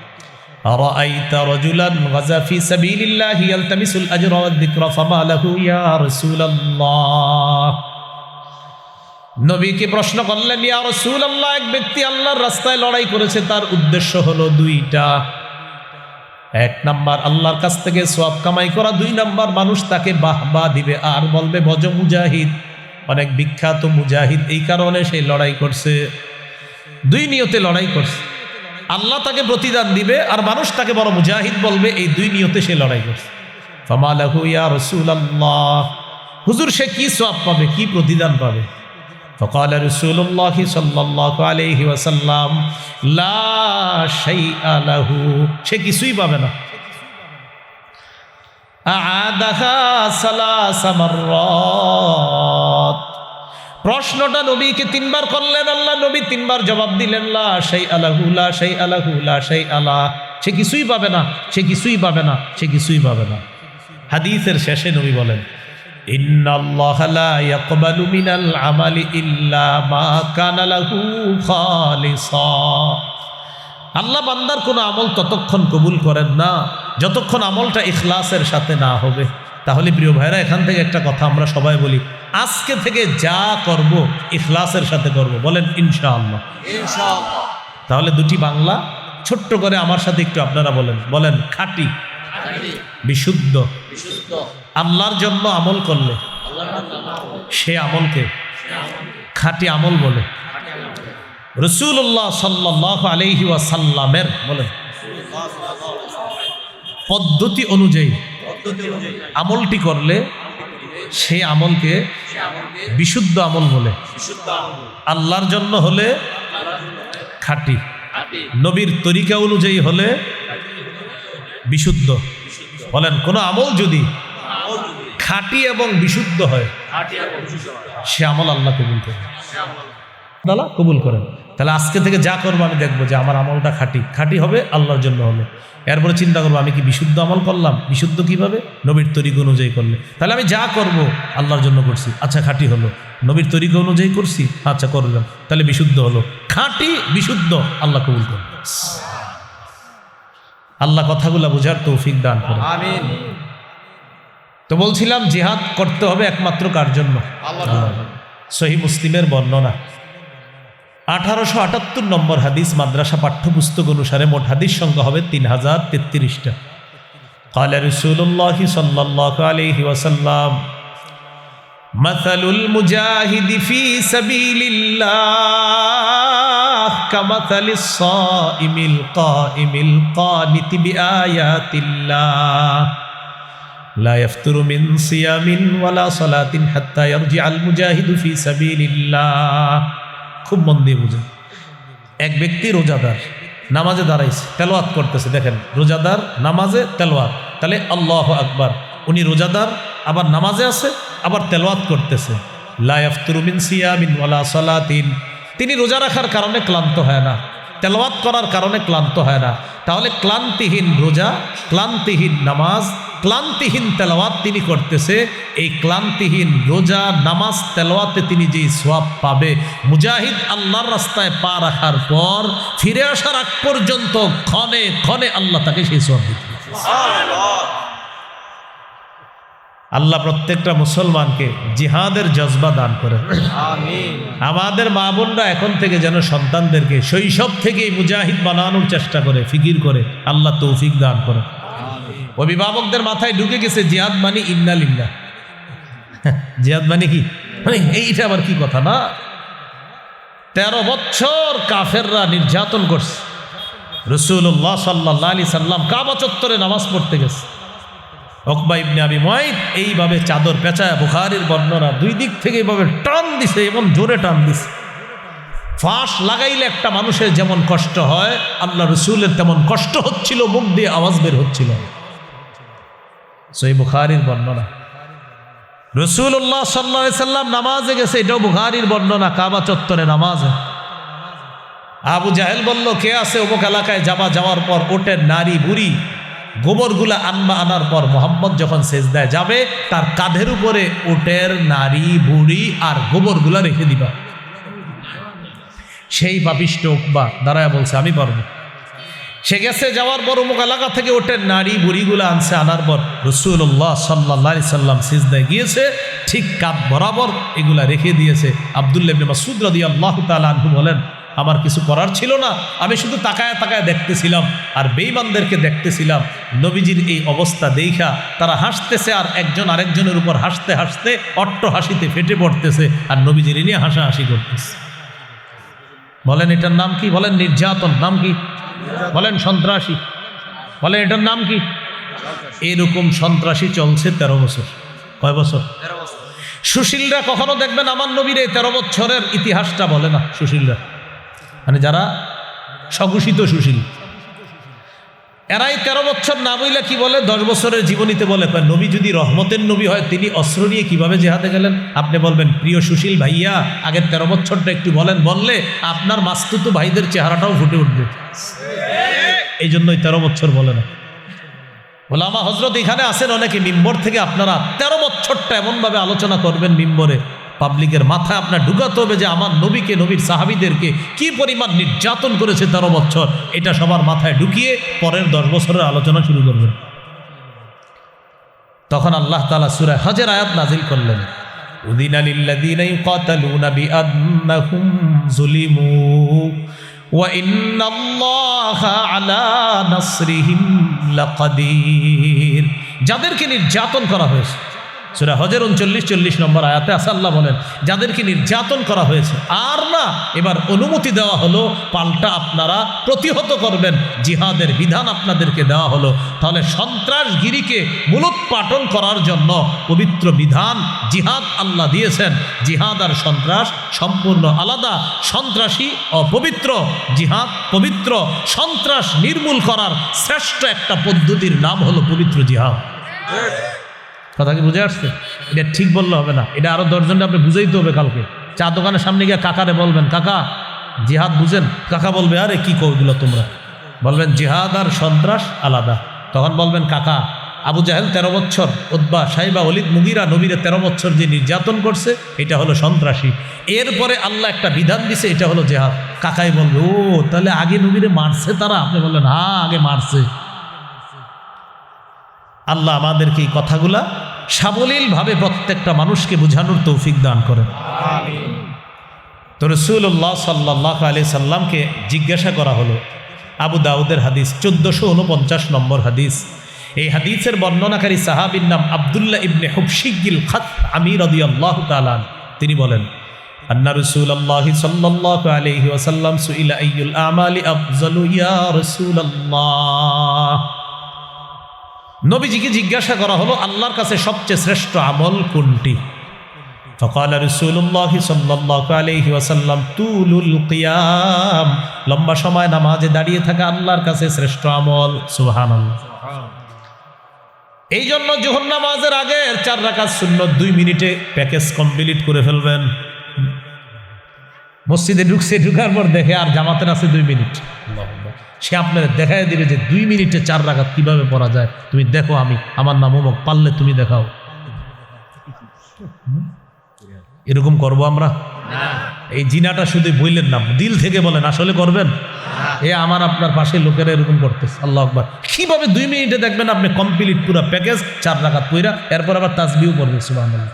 আরাআইতা রাজুলান গাজা ফি সাবিলিল্লাহি ইয়ালতামিসুল আজরা ওয়াদ যিকরা ফামা লাহু ইয়া রাসূলুল্লাহ। নবীকে প্রশ্ন করলেন, ইয়া রাসূলুল্লাহ, এক ব্যক্তি আল্লাহর রাস্তায় লড়াই করেছে, তার উদ্দেশ্য হলো দুইটা। এক নাম্বার আল্লাহর কাছ থেকে সওয়াব কামাই করা, দুই নাম্বার মানুষ তাকে বাহবা দিবে আর বলবে ভজ মুজাহিদ, অনেক বিখ্যাত মুজাহিদ, এই কারণে সে লড়াই করছে। দুই নিয়তে লড়াই করছে। আল্লাহ তাকে প্রতিদান দিবে আর মানুষ তাকে বড় মুজাহিদ বলবে, এই দুই নিয়তে সে লড়াই করছে। ফামা লাহু ইয়া রাসূলুল্লাহ, হুজুর সে কি সওয়াব পাবে, কি প্রতিদান পাবে? فقال رسول الله صلى الله عليه وسلم لا شيء له, সে কিছুই পাবে না। আ'আদাহা সালাসা মাররাত, প্রশ্নটা নবীকে তিনবার করলেন আল্লাহ, নবী তিনবার জবাব দিলেন লা শাইআ লাহু, লা শাইআ লাহু, লা শাইআ লা, সে কিছুই পাবে না, সে কিছুই পাবে না, সে কিছুই পাবে না। হাদিসের শেষে নবী বলেন, ইন্নাল্লাহা লা ইয়াকবালু মিনাল আমালি ইল্লা মা কানা লাহু খালিসা, আল্লাহ বান্দার কোনো আমল ততক্ষণ কবুল করেন না যতক্ষণ আমলটা ইখলাসের সাথে না হবে। তাহলে প্রিয় ভাইরা, এখান থেকে একটা কথা আমরা সবাই বলি, আজকে থেকে যা করব ইখলাসের সাথে করব, বলেন ইনশাআল্লাহ। ইনশাআল্লাহ। তাহলে দুটি বাংলা ছোট্ট করে আমার সাথে একটু আপনারা বলেন, বলেন খাঁটি, বিশুদ্ধ। আল্লাহর জন্য আমল করলে সে আমলকে খাঁটি আমল বলে। রাসূলুল্লাহ সাল্লাল্লাহু আলাইহি ওয়াসাল্লামের বলেন পদ্ধতি অনুযায়ী আমলটি করলে সে আমলকে বিশুদ্ধ আমল বলে। আল্লাহর জন্য হলে খাঁটি, নবীর তরিকা অনুযায়ী হলে বিশুদ্ধ। বলেন, কোন আমল যদি খাঁটি এবং বিশুদ্ধ হয় সে আমল আল্লাহ কবুল করেন, আল্লাহ কবুল করেন। তাহলে আজকে থেকে যা করবো আমি দেখবো যে আমার আমলটা খাঁটি, খাঁটি হবে, আল্লাহর জন্য হবে। এরপরে চিন্তা করবো আমি কি বিশুদ্ধ আমল করলাম, বিশুদ্ধ কিভাবে, নবীর তরিকা অনুযায়ী করলে। তাহলে আমি যা করব আল্লাহর জন্য করছি, আচ্ছা খাঁটি হলো। নবীর তরিকা অনুযায়ী করছি, আচ্ছা করলাম, তাহলে বিশুদ্ধ হলো। খাঁটি বিশুদ্ধ, আল্লাহ কবুল করেন। আল্লাহ কথাগুলা বোঝার তৌফিক দান করেন, আমিন। তো বলছিলাম জিহাদ করতে হবে একমাত্র কার জন্য? আল্লাহ। সহিহ মুসলিমের বর্ণনা 1878 নম্বর হাদিস, মাদ্রাসা পাঠ্যপুস্তক অনুসারে মোট হাদিস সংখ্যা হবে 3033টা। قال رسول الله صلى الله عليه وسلم مثل المجاهد في سبيل الله كمثل الصائم القائم القانت بآيات الله لا يفتر من صيام ولا صلاة حتى يرجع المجاهد في سبيل الله। খুব মন দিয়ে বুঝেন, এক ব্যক্তি রোজাদার, নামাজে দাঁড়াইছে, তেলাওয়াত করতেছে। দেখেন, রোজাদার নামাজে তেলাওয়াত, তাহলে আল্লাহু আকবার। উনি রোজাদার, আবার নামাজে আছে, আবার তেলাওয়াত করতেছে। লা ইয়াফতুরু মিন সিয়ামিন ওয়ালা সালাতিন, তিনি রোজা রাখার কারণে ক্লান্ত হয় না, তেলাওয়াত করার কারণে ক্লান্ত হয় না। তাহলে ক্লান্তিহীন রোজা, ক্লান্তিহীন নামাজ, ক্লান্তিহীন তেলাওয়াত তিনি করতেছে। এই ক্লান্তিহীন রোজা, নামাজ, তেলাওয়াতে তিনি যেই সওয়াব পাবে, মুজাহিদ আল্লাহর রাস্তায় পা রাখার পর ফিরে আসার আগ পর্যন্ত ক্ষণে ক্ষণে আল্লাহ তাকে সেই সওয়াব দিবেন। আল্লাহ প্রত্যেকটা মুসলমানকে জিহাদের জজবা দান করেন, আমিন। আমাদের মা বোনরা এখন থেকে যেন সন্তানদেরকে শৈশব থেকেই মুজাহিদ বানানোর চেষ্টা করে, ফিকির করে, আল্লাহ তৌফিক দান করেন। অভিভাবকদের মাথায় ঢুকে গেছে জিহাদ মানে ইন্না লিল্লাহ। জিহাদ মানে কি, মানে এইটা আবার কি কথা না? 13 বছর কাফেররা নির্যাতন করছে। রাসূলুল্লাহ সাল্লাল্লাহু আলাইহি সাল্লাম কাবা চত্বরে নামাজ পড়তে গেছে। উকবা ইবনে আবি মুআইত এইভাবে চাদর পেঁচায়, বুখারীর বর্ণনা, দুই দিক থেকে এইভাবে টান দিছে, এবং জোরে টান দিছে। ফাঁস লাগাইলে একটা মানুষের যেমন কষ্ট হয়, আল্লাহ রসুলের তেমন কষ্ট হচ্ছিল, মুখ দিয়ে আওয়াজ বের হচ্ছিল। সহিহ বুখারীর বর্ণনা। রাসূলুল্লাহ সাল্লাল্লাহু আলাইহি সাল্লাম নামাজে গেছে, এটাও বুখারীর বর্ণনা, কাবা চত্বরে নামাজে। আবু জাহেল বলল, কে আছে অমুক এলাকায় যাওয়ার পর ওটের নারী বুড়ি গোবরগুলা আনার পর মোহাম্মদ যখন সেজদায় যাবে, তার কাঁধের উপরে ওটের নারী বুড়ি আর গোবরগুলা রেখে দিবা। সেই পাপিষ্ঠ উকবা দাঁড়ায় বলছে, আমি পারবো। সে গেছে, যাওয়ার পর অমুক এলাকা থেকে ওটের নারী বুড়িগুলা আনছে, আনার পর রাসূলুল্লাহ সাল্লাল্লাহু আলাইহি সাল্লাম সিজদায় গিয়েছে, ঠিক কাঁধ বরাবর এগুলা রেখে দিয়েছে। আব্দুল্লাহ ইবনে মাসউদ রাদিয়াল্লাহু তাআলা আনহু বলেন, আমার কিছু করার ছিল না, আমি শুধু তাকায় তাকায় দেখতেছিলাম আর বেঈমানদেরকে দেখতেছিলাম। নবীজির এই অবস্থা দেখা তারা হাসতেছে, আর একজন আরেকজনের উপর হাসতে হাসতে অট্ট হাসিতে ফেটে পড়তেছে, আর নবীজির নিয়ে হাসাহাসি করতেছে। বলেন এটার নাম কি? বলেন নির্যাতন। নাম কি? বলেন সন্ত্রাসী, বলেন এটার নাম কি? এরকম সন্ত্রাসী চলছে 13 বছর। কয় বছর? সুশীলরা কখনো দেখবেন আমার নবীর এই 13 বছরের ইতিহাসটা বলে না। সুশীলরা মানে যারা স্বঘোষিত সুশীল, এরাই 13 বছর না বইলে কি বলে 10 বছরের জীবনীতে বলে নবী যদি রহমতের নবী হয় তিনি অস্ত্র নিয়ে কিভাবে জেহাদে গেলেন। আপনি বলবেন প্রিয় সুশীল ভাইয়া আগের 13 বছরটা একটু বলেন, বললে আপনার মাস্তুতো ভাইদের চেহারাটাও ফুটে উঠবে। এই জন্যই 13 বছর বলে না। ওলামা হজরত এখানে আসেন অনেকে, মিম্বর থেকে আপনারা 13 বছরটা এমনভাবে আলোচনা করবেন মিম্বরে, পাবলিকের মাথায় আপনার ঢুকাতে হবে যে আমার নবীকে, নবীর সাহাবীদেরকে কি পরিমাণ নির্যাতন করেছে 13 বছর, এটা সবার মাথায় ঢুকিয়ে পরের 10 বছরের আলোচনা শুরু করবেন। তখন আল্লাহ তাআলা সূরা হজের আয়াত নাজিল করলেন, উযিনা লিল্লাযীনা ইউকাতালুনা বিআন্নাহুম যুলিমু ওয়া ইন্নাল্লাহা আলা নাসরিহিম লাকাদির। যাদেরকে নির্যাতন করা হয়েছে, সূরা হজের 39-40 নম্বর আয়াতে আছে আল্লাহ বলেন যাদেরকে নির্যাতন করা হয়েছে আর না এবার অনুমতি দেওয়া হলো, পাল্টা আপনারা প্রতিহত করবেন, জিহাদের বিধান আপনাদেরকে দেওয়া হলো। তাহলে সন্ত্রাসগিরিকে মূলোৎপাটন করার জন্য পবিত্র বিধান জিহাদ আল্লাহ দিয়েছেন। জিহাদ আর সন্ত্রাস সম্পূর্ণ আলাদা। সন্ত্রাসী অপবিত্র, জিহাদ পবিত্র। সন্ত্রাস নির্মূল করার শ্রেষ্ঠ একটা পদ্ধতির নাম হলো পবিত্র জিহাদ। কথা কি বুঝে আসছে? এটা ঠিক বললে হবে না, এটা আরো 10 জনকে আপনি বুঝাইতে হবে। কালকে চা দোকানের সামনে গিয়ে কাকারে বলবেন, কাকা জিহাদ বুঝেন? কাকা বলবে আরে কি কইগুলো তোমরা? বলবেন জিহাদ আর সন্ত্রাস আলাদা। তখন বলবেন কাকা আবু জাহেল 13 বছর, উতবা, সাইবা, ওলিদ, মুগিরা নবীরে 13 বছর যে নির্যাতন করছে এটা হলো সন্ত্রাসী। এরপরে আল্লাহ একটা বিধান দিছে, এটা হলো জিহাদ। কাকাই বলবে ও তাহলে আগে নবীরে মারছে তারা? আপনি বললেন হ্যাঁ আগে মারছে। আল্লাহ আমাদেরকে এই কথাগুলা সাবলীলভাবে প্রত্যেকটা মানুষকে বোঝানোর তৌফিক দান করেন। তো রাসূলুল্লাহ সাল্লাল্লাহু আলাইহি সাল্লামকে জিজ্ঞাসা করা হলো, আবু দাউদের হাদিস 1449 নম্বর হাদিস। এই হাদিসের বর্ণনাকারী সাহাবীর নাম আব্দুল্লাহ ইবনে হুবশিগিল খাতআমি রাদিয়াল্লাহু তাআলা। তিনি বলেন আন্না রাসূলুল্লাহ সাল্লাল্লাহু আলাইহি ওয়াসাল্লাম সুইলা আইয়ুল আমালি আফযালু ইয়া রাসূলুল্লাহ। নবীজিকে জিজ্ঞাসা করা হলো আল্লাহর কাছে সবচেয়ে শ্রেষ্ঠ আমল কোনটি? ফাকালা রাসূলুল্লাহ সাল্লাল্লাহু আলাইহি ওয়াসাল্লাম তুলুল কিয়াম, লম্বা সময় নামাজে দাঁড়িয়ে থাকা আল্লাহর কাছে শ্রেষ্ঠ আমল। সুবহানাল্লাহ। এই জন্য যোহর নামাজের আগে 4 রাকাত সুন্নত 2 মিনিটে প্যাকেজ কমপ্লিট করে ফেলবেন। মসজিদে ঢুকার পর দেখে আর জামাতের আছে 2 মিনিট, সে আপনার দেখায় দিবে যে 2 মিনিটে 4 রাকাত কিভাবে পড়া যায়। তুমি দেখো, আমি আমার নাম অমুক, পারলে তুমি দেখাও। এরকম করব আমরা? এই জিনাটা শুধু বললেন না, দিল থেকে বলেন আসলে করবেন? এ আমার আপনার পাশে লোকেরা এরকম করতেছে। আল্লাহু আকবার। কিভাবে 2 মিনিটে দেখবেন আপনি কমপ্লিট পুরো প্যাকেজ 4 রাকাত পড়া, এরপর আবার তাসবিহ পড়বেন। সুবহানাল্লাহ।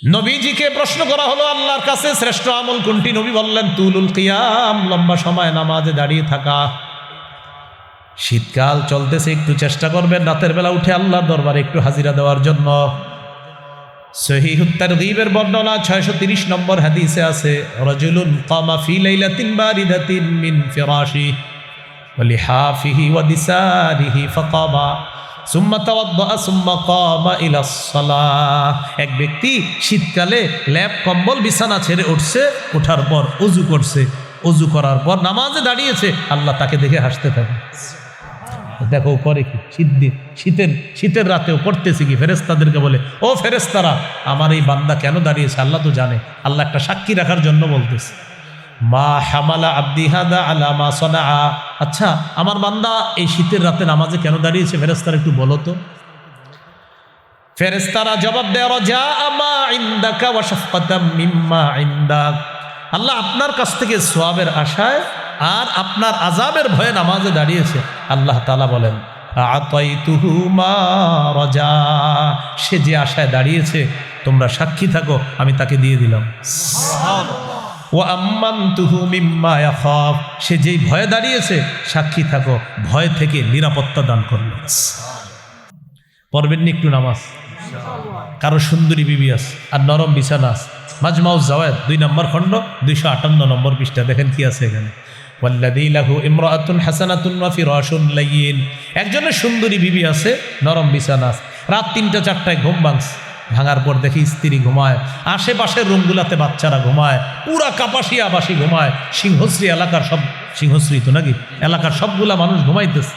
নবীজিকে প্রশ্ন করা হলো আল্লাহর কাছে শ্রেষ্ঠ আমল কোনটি? নবী বললেন তুলুল কিয়াম, লম্বা সময় নামাজে দাঁড়িয়ে থাকা। শীতকাল চলতেছে, একটু চেষ্টা করবেন রাতের বেলা উঠে আল্লাহর দরবারে একটু হাজিরা দেওয়ার জন্য। সহিহুত তারগীবের বর্ণনা 630 নম্বর হাদিসে আছে, রাজুলুন কামা ফি লাইলাতিন বারিদাতিন মিন ফিরাশি ওয়া লিহাফিহি ওয়া দিসারিহি ফাকামা সুম্মা তাওয়াদ্দা সুম্মা কামা ইলাস সালাহ। এক ব্যক্তি শীতকালে ল্যাপ কম্বল বিছানা ছেড়ে উঠছে, ওঠার পর ওযু করছে, ওযু করার পর নামাজে দাঁড়িয়েছে, আল্লাহ তাকে দেখে হাসতে থাকে। দেখো করে কি, শীতের রাতেও করতেছে কি? ফেরেশতাদেরকে বলে ও ফেরেশতারা আমার এই বান্দা কেন দাঁড়িয়েছে আল্লাহ তো জানে। আল্লাহ একটা সাক্ষী রাখার জন্য বলতেছে, মা হামালা আব্দি হাদা আলা মা সানাআ। আচ্ছা আমার বান্দা এই শীতের রাতে নামাজে কেন দাঁড়িয়েছে? ফেরেশতারা একটু বলো তো। ফেরেশতারা জবাব দেয়, রাজা মা ইনদাকা ওয়া শাফকাতাম মিম্মা ইনদাক। আল্লাহ আপনার কাছ থেকে সওয়াবের আশায় আর আপনার আযাবের ভয়ে নামাজে দাঁড়িয়েছে। আল্লাহ তাআলা বলেন আতাইতুহু মা রাজা, সে যে আশায় দাঁড়িয়েছে তোমরা সাক্ষী থাকো, আমি তাকে দিয়ে দিলাম। ওয়া আম্মানতুহু মিম্মা ইয়াখাফ, সে যেই ভয়ে দাঁড়িয়েছে সাক্ষী থাকো, ভয় থেকে নিরাপত্তা দান করলাম। পড়বেন নি একটু নামাজ? কারো সুন্দরী বিবি আছে আর নরম বিছানা আছে, মাজমাউজ জাওয়ায়েদ 2 নম্বর খণ্ড 258 নম্বর পৃষ্ঠা, দেখেন কি আছে এখানে। ওয়াল্লাযী লাহু ইমরাআতুন হাসানাতুন ওয়া ফিরাশুন লাইয়িন, একজনের সুন্দরী বিবি আছে, নরম বিছানা আছে, রাত 3টা 4টায় ঘুম ভাঙার পর দেখি স্ত্রী ঘুমায়, আশেপাশের রুমগুলাতে বাচ্চারা ঘুমায়, পুরা কাপাসিয়া বাসী ঘুমায়, সিংহশ্রী এলাকার সব, সিংহশ্রী তো নাকি এলাকার সবগুলা মানুষ ঘুমাইতেছে।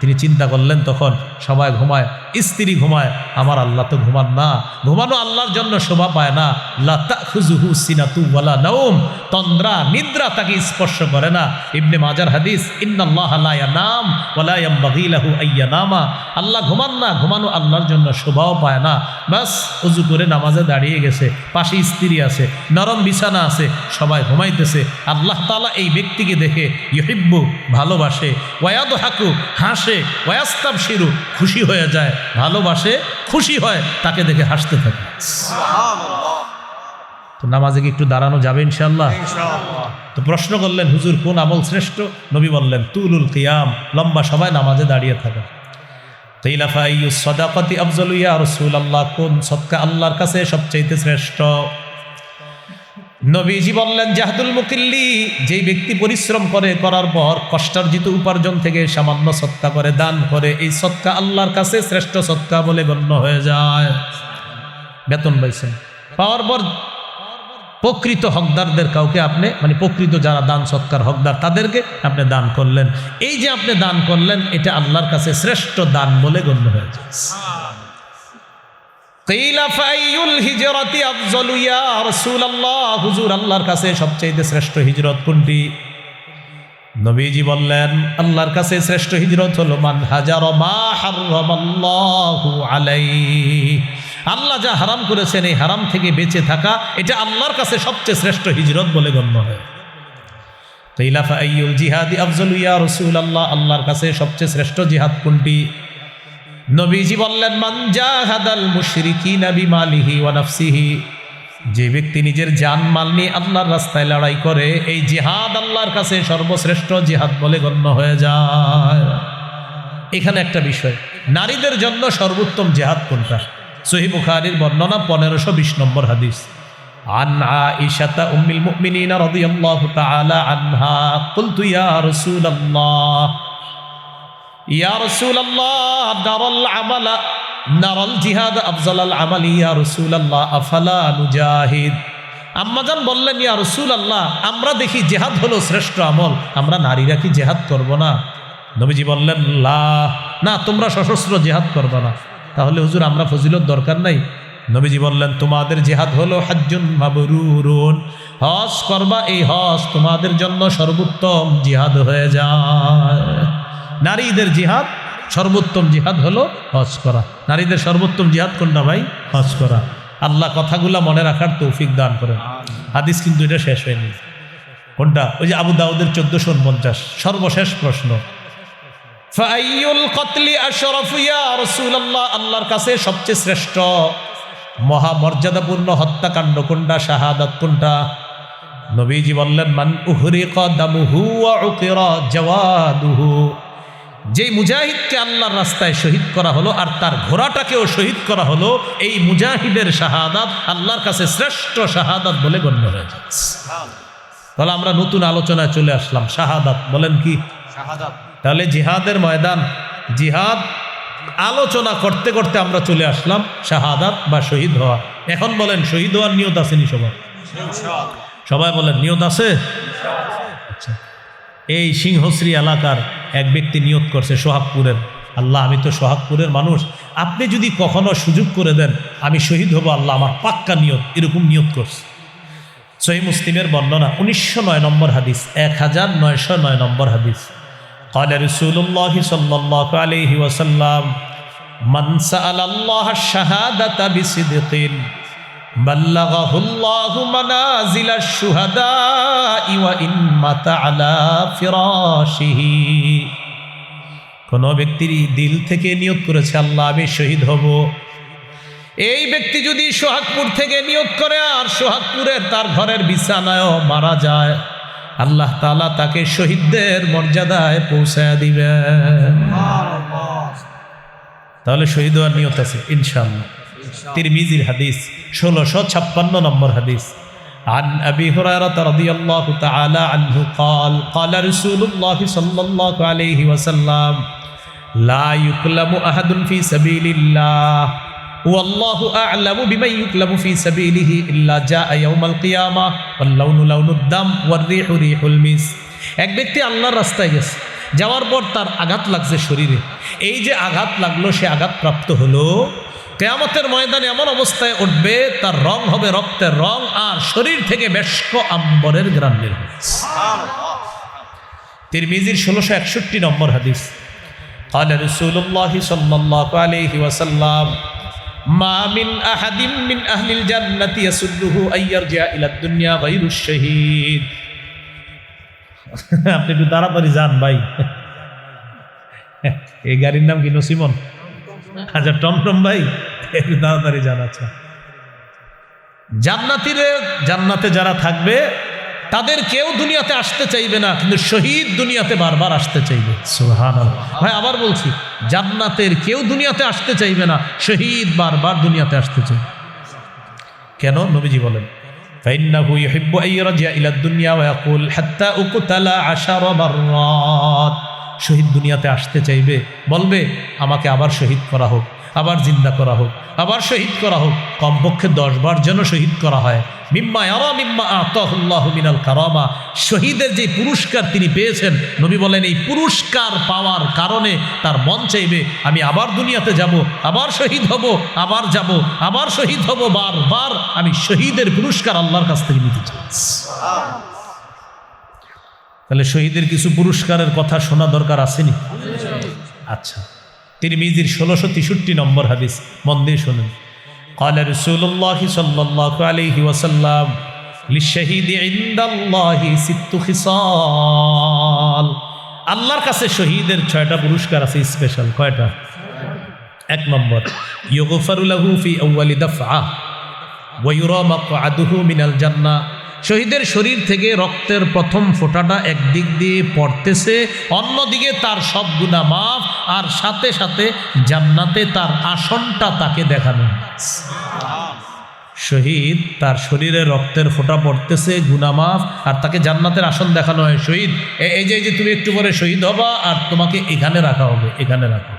তিনি চিন্তা করলেন তখন সবাই ঘুমায়, স্ত্রী ঘুমায়, আমার আল্লাহ তো ঘুমান না, ঘুমানো আল্লাহর জন্য শোভা পায় না। লা তাখুযুহু সিনাতু ওয়ালা নাওম, তন্দ্রা নিদ্রা তাকে স্পর্শ করে না। ইবনে মাজার হাদিস, ইন্নাল্লাহা লা ইয়ানাম ওয়ালা ইয়ানবাগী লাহু আইয়ানামা, আল্লাহ ঘুমান না, ঘুমানো আল্লাহর জন্য শোভাও পায় না। বাস ওযু করে নামাজে দাঁড়িয়ে গেছে, পাশে স্ত্রী আছে, নরম বিছানা আছে, সবাই ঘুমাইতেছে। আল্লাহ তাআলা এই ব্যক্তিকে দেখে ইউহিব্বু, ভালোবাসে, ওয়ায়াদহাকু, হাসে, ওয়াস্তাবশিরু, খুশি হয়ে যায়, ভালোবাসে, খুশি হয়, তাকে দেখে হাসতে থাকে। তো নামাজে কি একটু দাঁড়ানো যাবে ইনশাআল্লাহ? তো প্রশ্ন করলেন, হুজুর কোন আমল শ্রেষ্ঠ? নবী বললেন তুলুল কিয়াম, লম্বা সবাই নামাজে দাঁড়িয়ে থাকা। কিলা ফাইয়ুস সাদাকাতি আফজালু ইয়া রাসূলুল্লাহ, কোন সদকা আল্লাহর কাছে সবচেয়ে শ্রেষ্ঠ? নবীজি বললেন জাহদুল মুকিল্লি, যেই ব্যক্তি পরিশ্রম করে, করার পর কষ্টার্জিত উপার্জন থেকে সামান্য সদকা করে, দান করে, এই সদকা আল্লাহর কাছে শ্রেষ্ঠ সদকা বলে গণ্য হয়ে যায়। বেতন পাইছেন, পাওয়ার পর প্রকৃত হকদারদের কাউকে আপনি, মানে প্রকৃত যারা দান সৎকার হকদার তাদেরকে আপনি দান করলেন, এই যে আপনি দান করলেন, এটা আল্লাহর কাছে শ্রেষ্ঠ দান বলে গণ্য হয়ে যায়। কিলা ফাইয়ুল হিজরাতি আফজালু ইয়া রাসূলুল্লাহ, হুজুর আল্লাহর কাছে সবচেয়ে শ্রেষ্ঠ হিজরত কোনটি? নবীজি বললেন আল্লাহর কাছে শ্রেষ্ঠ হিজরত হলো মান হাজারা মা হারামাল্লাহু আলাইহি, আল্লাহ যা হারাম করেছেন এই হারাম থেকে বেঁচে থাকা, এটা আল্লাহর কাছে সবচেয়ে শ্রেষ্ঠ হিজরত বলে গণ্য হয়। কিলা ফাইয়ুল জিহাদি আফজালু ইয়া রাসূলুল্লাহ, আল্লাহর কাছে সবচেয়ে শ্রেষ্ঠ জিহাদ কোনটি? নবীজি বললেন মান জাহাদাল মুশরিকিনা বিমালিহি ওয়া নাফসিহি, যে ব্যক্তি নিজের জান মাল নিয়ে আল্লাহর রাস্তায় লড়াই করে, এই জিহাদ আল্লাহর কাছে সর্বশ্রেষ্ঠ জিহাদ বলে গণ্য হয়ে যায়। এখানে একটা বিষয়, নারীদের জন্য সর্বোত্তম জিহাদ কোনটা? সহিহ বুখারীর বর্ণনা 1520 নম্বর হাদিস। আন আয়েশা উম্মুল মুমিনিন রাদিয়াল্লাহু তাআলা আনহা কুলতু ইয়া রাসূলুল্লাহ, ইয়া রাসূলুল্লাহ নারাল আমালা, নারাল জিহাদ আফজালাল আমালি ইয়া রাসূলুল্লাহ আফালা নুজাহিদ। আম্মাজান বললেন ইয়া রাসূলুল্লাহ, আমরা দেখি জিহাদ হলো শ্রেষ্ঠ আমল, আমরা নারীরা কি জিহাদ করব না? নবীজি বললেন লা, না তোমরা সশস্ত্র জিহাদ করবে না। তাহলে হুজুর আমরা ফজিলত দরকার নাই? নবীজি বললেন তোমাদের জিহাদ হলো হাজ্জুন মাবরুরুন, হজ করবা, এই হজ তোমাদের জন্য সর্বোত্তম জিহাদ হয়ে যায়। নারীদের জিহাদ সর্বোত্তম জিহাদ হলো হজ করা। নারীদের সর্বোত্তম জিহাদ কোনটা ভাই? হজ করা। আল্লাহ কথাগুলা মনে রাখার তৌফিক দান করেন। হাদিস কিন্তু এটা শেষ হয়নি। কোনটা? ওই যে আবু দাউদের 1449, সর্বশেষ প্রশ্ন, ফাইয়ুল কতলি আশরাফু ইয়া রাসূলুল্লাহ, আল্লাহর কাছে সবচেয়ে শ্রেষ্ঠ মহামর্যাদাপূর্ণ হত্যাকাণ্ড কোনটা, শাহাদাত কোনটা? নবীজি বললেন মান উহরিকা দামুহু ওয়া উকিরা জাওয়াদুহু, যেই মুজাহিদকে আল্লাহর রাস্তায় শহীদ করা হলো আর তার ঘোড়াটাকেও শহীদ করা হলো, এই মুজাহিদের শাহাদাত আল্লাহর কাছে শ্রেষ্ঠ শাহাদাত বলে গণ্য হয়ে যায়। তাহলে আমরা নতুন আলোচনায় চলে আসলাম, শাহাদাত বলেন কি? শাহাদাত। তাহলে জিহাদের ময়দান, জিহাদ আলোচনা করতে করতে আমরা চলে আসলাম শাহাদাত বা শহীদ হওয়া। এখন বলেন শহীদ হওয়ার নিয়ত আসেনি সবার? সবাই বলেন নিয়ত আছে? আচ্ছা, এই সিংহশ্রী এলাকার এক ব্যক্তি নিয়ত করছে সোহাগপুরের, আল্লাহ আমি তো সোহাগপুরের মানুষ, আপনি যদি কখনো সুযোগ করে দেন আমি শহীদ হব, আল্লাহ আমার পাক্কা নিয়ত, এরকম নিয়ত করছে। সহিহ মুসলিমের বর্ণনা 1909 নম্বর হাদিস, 1909 নম্বর হাদিস। قال رسول الله صلى الله عليه وسلم من سأل الله الشهادة بصدق بلغه الله منازل الشهداء وإن مات على فراشه। কোন ব্যক্তি দিল থেকে নিয়ত করেছে আল্লাহ আমি শহীদ হব, এই ব্যক্তি যদি সোহাগপুর থেকে নিয়ত করে আর সোহাগপুরের তার ঘরের বিছানায়ও মারা যায়, আল্লাহ তাআলা তাকে শহীদদের মর্যাদায় পৌঁছায় দিবেন। তাহলে শহীদ হওয়ার নিয়ত আছে ইনশাআল্লাহ। তিরমিজির হাদিস 1656 নম্বর হাদিস। عن أبي هريرة رضي الله تعالى عنه قال قال رسول الله صلى الله عليه وسلم لا يكلم أحد في سبيل الله والله أعلم بمن يكلم في سبيله إلا جاء يوم القيامة واللون لون الدم والريح ريح المسك। এক ব্যক্তি আল্লাহর রাস্তায় গেছে, যাওয়ার পর তার আঘাত লাগছে শরীরে। এই যে আঘাত লাগলো, সে আঘাত প্রাপ্ত হলো, কিয়ামতের ময়দানে এমন অবস্থায় উঠবে তার রং হবে রক্তের রং, আর শরীর থেকে মেশক আম্বরের ঘ্রাণ বের হবে। তিরমিজির 1661 নম্বর হাদিস। قال رسول الله صلى الله عليه وسلم ما من أحد من أهل الجنة يسره أن يرجع إلى الدنيا غير الشهيد। আপনি একটু তাড়াতাড়ি যান ভাই, এই গাড়ির নাম কি নসিমন? আচ্ছা টমটম ভাই, একটু তাড়াতাড়ি যান। আচ্ছা, জান্নাতে যারা থাকবে তাদের কেউ দুনিয়াতে আসতে চাইবে না, কিন্তু শহীদ দুনিয়াতে বারবার আসতে চাইবে। সুবহানাল্লাহ। ভাই আবার বলছি, জান্নাতের কেউ দুনিয়াতে আসতে চাইবে না, শহীদ বারবার দুনিয়াতে আসতে চাইবে। কেন? নবীজি বলেন فإنه يحب أن يرجع إلى الدنيا ويقول حتى أقتل 10 مرات। শহীদ দুনিয়াতে আসতে চাইবে, বলবে আমাকে আবার শহীদ করা হোক, আবার জিন্দা করা হোক, আবার শহীদ করা হোক, কমপক্ষে 10 বার যেন শহীদ করা হয়। মিম্মা ইয়ারা মিম্মা আতাহুল্লাহু মিনাল কারামা। শহীদের যে পুরস্কার তিনি পেয়েছেন, নবী বলেন এই পুরস্কার পাওয়ার কারণে তার মন চাইবে আমি আবার দুনিয়াতে যাব, আবার শহীদ হব, আবার যাব, আবার শহীদ হব, বারবার আমি শহীদের পুরস্কার আল্লাহর কাছ থেকে নিতে চাই। তাহলে শহীদের কিছু পুরস্কারের কথা শোনা দরকার আসেনি? আচ্ছা, তিরমিজির 1663 নম্বর হাদিস, মন দিয়ে শুনুন। قال رسول الله صلى الله عليه وسلم للشهيد عند الله 6 خصال। আল্লাহর কাছে শহীদের 6টা পুরস্কার আছে স্পেশাল। কয়টা? 1 নম্বর ইউগফারু লাহু ফি আউয়ালি দাফআ ওয়া ইউরা মাকআদুহু মিনাল জান্নাহ। শহীদের শরীর থেকে রক্তের প্রথম ফোঁটাটা একদিক দিয়ে পড়তেছে, অন্যদিকে তার সব গুনাহ মাফ, আর সাথে সাথে জান্নাতে তার আসনটা তাকে দেখানো। শহীদ তার শরীরে রক্তের ফোঁটা পড়তেছে, গুনাহ মাফ, আর তাকে জান্নাতের আসন দেখানো হয়। শহীদ এই যে তুমি একটু পরে শহীদ হবা, আর তোমাকে এখানে রাখা হবে, এখানে রাখা।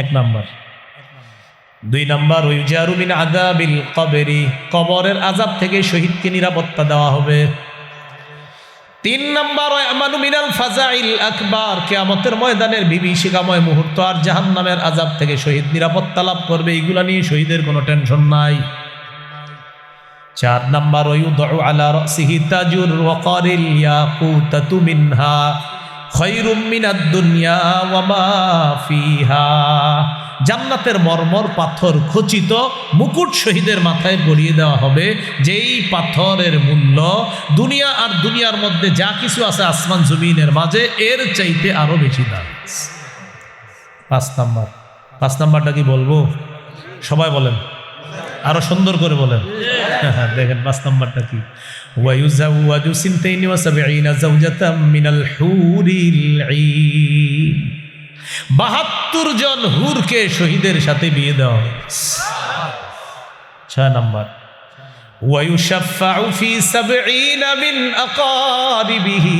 1 নম্বর। 2 নম্বর ইউজারু মিন আযাবিল কবরি। কবরের আযাব থেকে শহীদকে নিরাপত্তা দেওয়া হবে। 3 নম্বর আমানু মিনাল ফাজাইল আকবার। কিয়ামতের ময়দানের বিভীষিকাময় মুহূর্ত আর জাহান্নামের আযাব থেকে শহীদ নিরাপত্তা লাভ করবে। এগুলা নিয়ে শহীদের কোনো টেনশন নাই। 4 নম্বর ইউদউ আলা রাসিহি তাজুর ওয়াকারিল ইয়াকুতাতু মিনহা খায়রুম মিনাদ দুনিয়া ওয়া মা ফিহা। জান্নাতের মরমর পাথর খচিত মুকুট শহীদের মাথায় পরিয়ে দেওয়া হবে, যেই পাথরের মূল্য দুনিয়া আর দুনিয়ার মধ্যে যা কিছু আছে আসমান জমিনের মাঝে এর চাইতে আরো বেশি দাম। 5 নাম্বারটা কি বলবো? সবাই বলেন, আরো সুন্দর করে বলেন। দেখেন 5 নাম্বারটা কি? ওয়ায়ুজাওয়াজু সিনতাইনি ওয়া সাবঈনা যাওজাতাম মিনাল হুরিল ঈন। 72 জন হুরকে শহীদের সাথে বিয়ে দেওয়া হয়। 6 নম্বর ওয়ায়ুশাফাউ ফি 70 মিন আকারিবিহি।